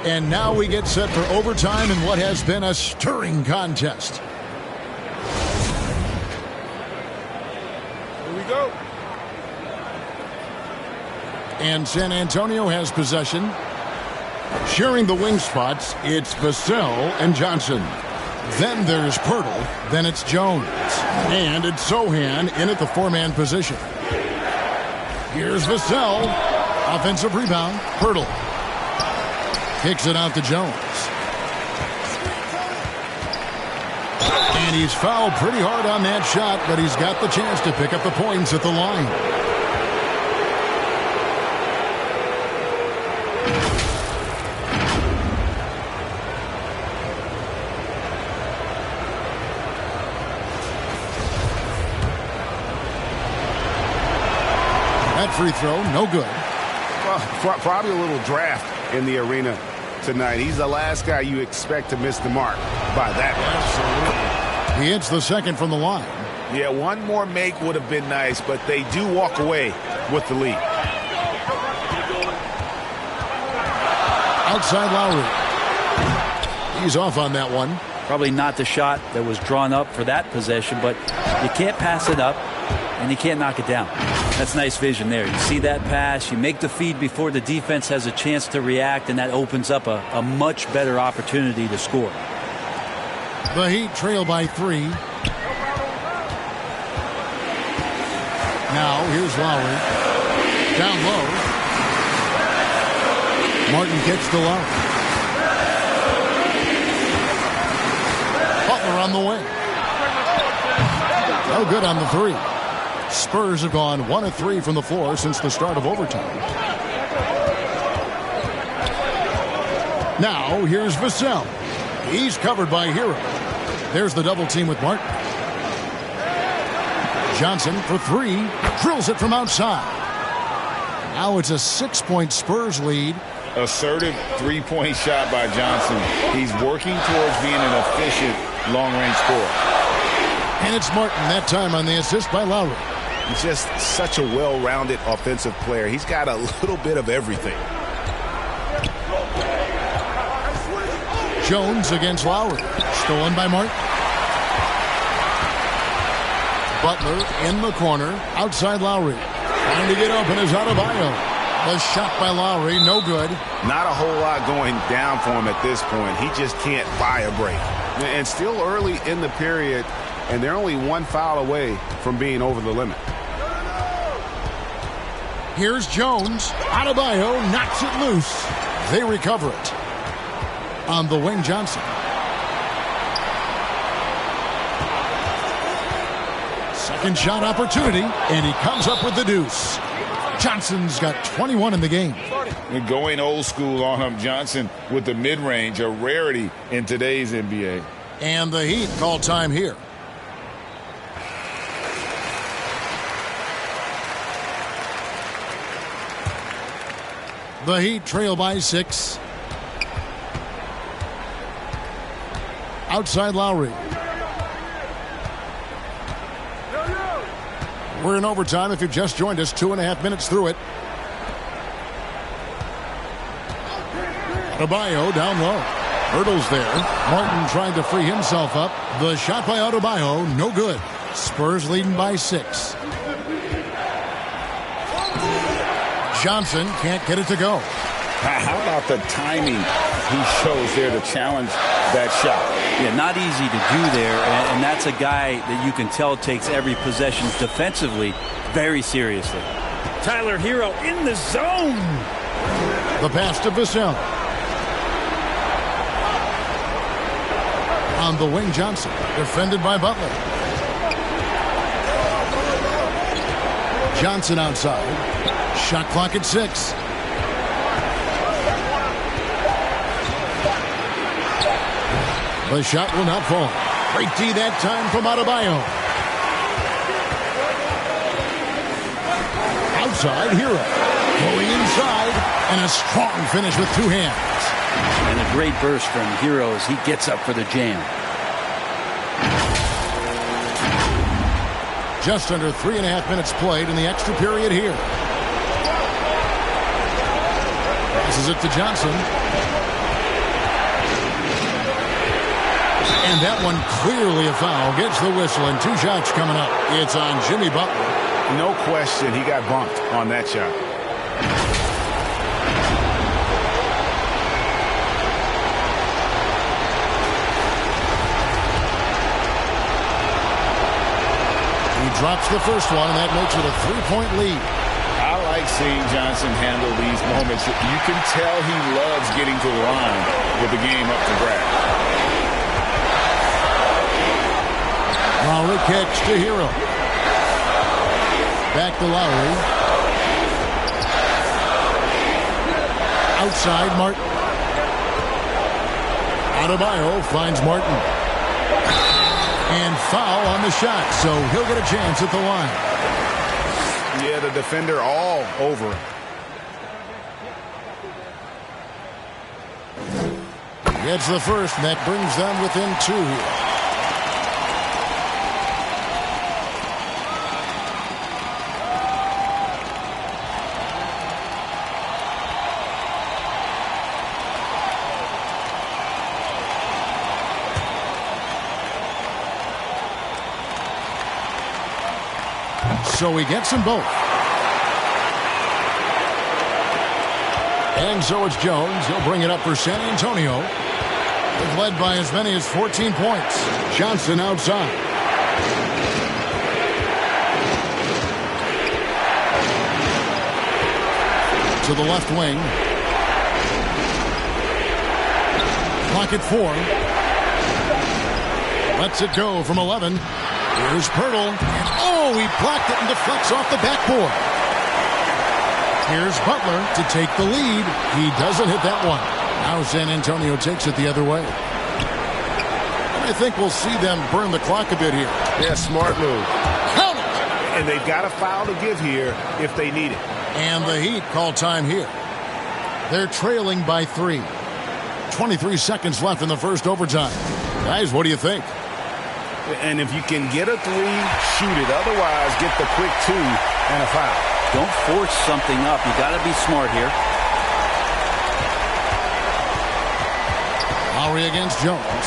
[SPEAKER 1] And now we get set for overtime in what has been a stirring contest.
[SPEAKER 6] Here we go.
[SPEAKER 1] And San Antonio has possession. Sharing the wing spots, it's Vassell and Johnson. Then there's Pirtle. Then it's Jones. And it's Sohan in at the four-man position. Here's Vassell. Offensive rebound. Pirtle. Kicks it out to Jones. And he's fouled pretty hard on that shot, but he's got the chance to pick up the points at the line. That free throw, no good.
[SPEAKER 5] Well, probably a little draft in the arena tonight. He's the last guy you expect to miss the mark by that much.
[SPEAKER 1] Absolutely. He hits the second from the line.
[SPEAKER 5] Yeah, one more make would have been nice, but they do walk away with the lead.
[SPEAKER 1] Outside Lowry. He's off on that one.
[SPEAKER 3] Probably not the shot that was drawn up for that possession, but you can't pass it up and you can't knock it down. That's nice vision there. You see that pass, you make the feed before the defense has a chance to react, and that opens up a much better opportunity to score.
[SPEAKER 1] The Heat trail by 3. Now, here's Lowry. Down low. Martin gets to Lowry. Butler on the wing. No good on the 3. Spurs have gone 1 of 3 from the floor since the start of overtime. Now, here's Vassell. He's covered by Hero. There's the double team with Martin. Johnson for 3. Drills it from outside. Now it's a 6-point Spurs lead.
[SPEAKER 4] Assertive three-point shot by Johnson. He's working towards being an efficient long-range scorer.
[SPEAKER 1] And it's Martin that time on the assist by Lowry.
[SPEAKER 7] He's just such a well-rounded offensive player. He's got a little bit of everything.
[SPEAKER 1] Jones against Lowry. Stolen by Martin. Butler in the corner. Outside Lowry. Trying to get open is Adebayo. The shot by Lowry, no good.
[SPEAKER 5] Not a whole lot going down for him at this point. He just can't buy a break. And still early in the period, and they're only one foul away from being over the limit.
[SPEAKER 1] Here's Jones. Adebayo knocks it loose. They recover it. On the wing, Johnson. Second shot opportunity, and he comes up with the deuce. Johnson's got 21 in the game.
[SPEAKER 4] And going old school on him, Johnson with the mid-range, a rarity in today's NBA.
[SPEAKER 1] And the Heat call time here. The Heat trail by 6. Outside Lowry. We're in overtime if you've just joined us. 2.5 minutes through it. Adebayo down low. Hurdles there. Martin trying to free himself up. The shot by Adebayo, no good. Spurs leading by 6. Johnson can't get it to go.
[SPEAKER 4] How about the timing he shows there to challenge that shot?
[SPEAKER 3] Yeah, not easy to do there, and that's a guy that you can tell takes every possession defensively very seriously. Tyler Hero in the zone.
[SPEAKER 1] The pass to Vassell. On the wing, Johnson, defended by Butler. Johnson outside. Shot clock at 6. The shot will not fall. Great D that time from Adebayo. Outside, Hero. Going inside, and a strong finish with 2 hands.
[SPEAKER 3] And a great burst from Hero as he gets up for the jam.
[SPEAKER 1] Just under 3.5 minutes played in the extra period here. Passes it to Johnson. And that one clearly a foul. Gets the whistle, and 2 shots coming up. It's on Jimmy Butler.
[SPEAKER 5] No question, he got bumped on that shot.
[SPEAKER 1] He drops the first one, and that makes it a 3-point lead.
[SPEAKER 4] I like seeing Johnson handle these moments. You can tell he loves getting to the line with the game up for grabs.
[SPEAKER 1] Lowry kicks to Hero. Back to Lowry. Outside, Martin. Adebayo finds Martin. And foul on the shot, so he'll get a chance at the line.
[SPEAKER 5] Yeah, the defender all over him.
[SPEAKER 1] Gets the first, and that brings them within 2. So he gets them both. And so it's Jones. He'll bring it up for San Antonio. They've led by as many as 14 points. Johnson outside. To the left wing. Clock at 4. Lets it go from 11. Here's Pirtle. And he blocked it and deflects off the backboard. Here's Butler to take the lead. He doesn't hit that one. Now San Antonio takes it the other way. And I think we'll see them burn the clock a bit here.
[SPEAKER 5] Yeah, smart move.
[SPEAKER 1] Count it!
[SPEAKER 5] And they've got a foul to give here if they need it.
[SPEAKER 1] And the Heat call time here. They're trailing by 3. 23 seconds left in the first overtime. Guys, what do you think?
[SPEAKER 5] And if you can get a three, shoot it. Otherwise, get the quick two and a foul.
[SPEAKER 3] Don't force something up. You got to be smart here.
[SPEAKER 1] Lowry against Jones.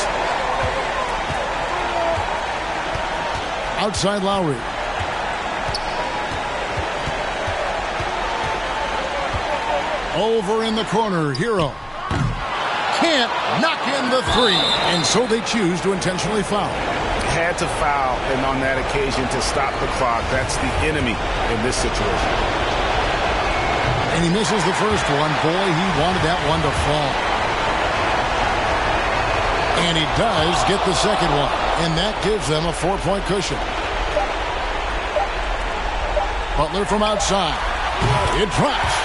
[SPEAKER 1] Outside Lowry. Over in the corner, Hero. Can't knock in the three. And so they choose to intentionally foul.
[SPEAKER 5] Had to foul, and on that occasion to stop the clock. That's the enemy in this situation.
[SPEAKER 1] And he misses the first one. Boy, he wanted that one to fall. And he does get the second one. And that gives them a 4-point cushion. Butler from outside. It drops.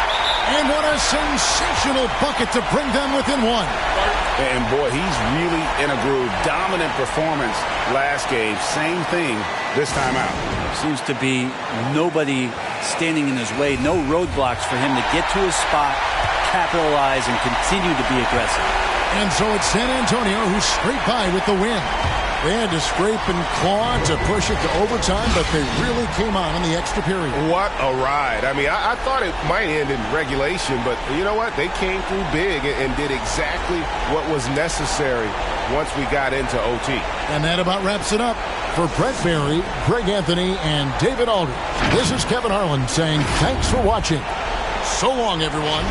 [SPEAKER 1] And what a sensational bucket to bring them within one.
[SPEAKER 5] And boy, he's really in a groove. Dominant performance last game. Same thing this time out.
[SPEAKER 3] Seems to be nobody standing in his way. No roadblocks for him to get to his spot, capitalize, and continue to be aggressive.
[SPEAKER 1] And so it's San Antonio who scraped by with the win. They had to scrape and claw to push it to overtime, but they really came on in the extra period.
[SPEAKER 5] What a ride. I mean, I thought it might end in regulation, but you know what? They came through big and did exactly what was necessary once we got into OT.
[SPEAKER 1] And that about wraps it up. For Brett Barry, Greg Anthony, and David Aldridge, this is Kevin Harlan saying thanks for watching. So long, everyone.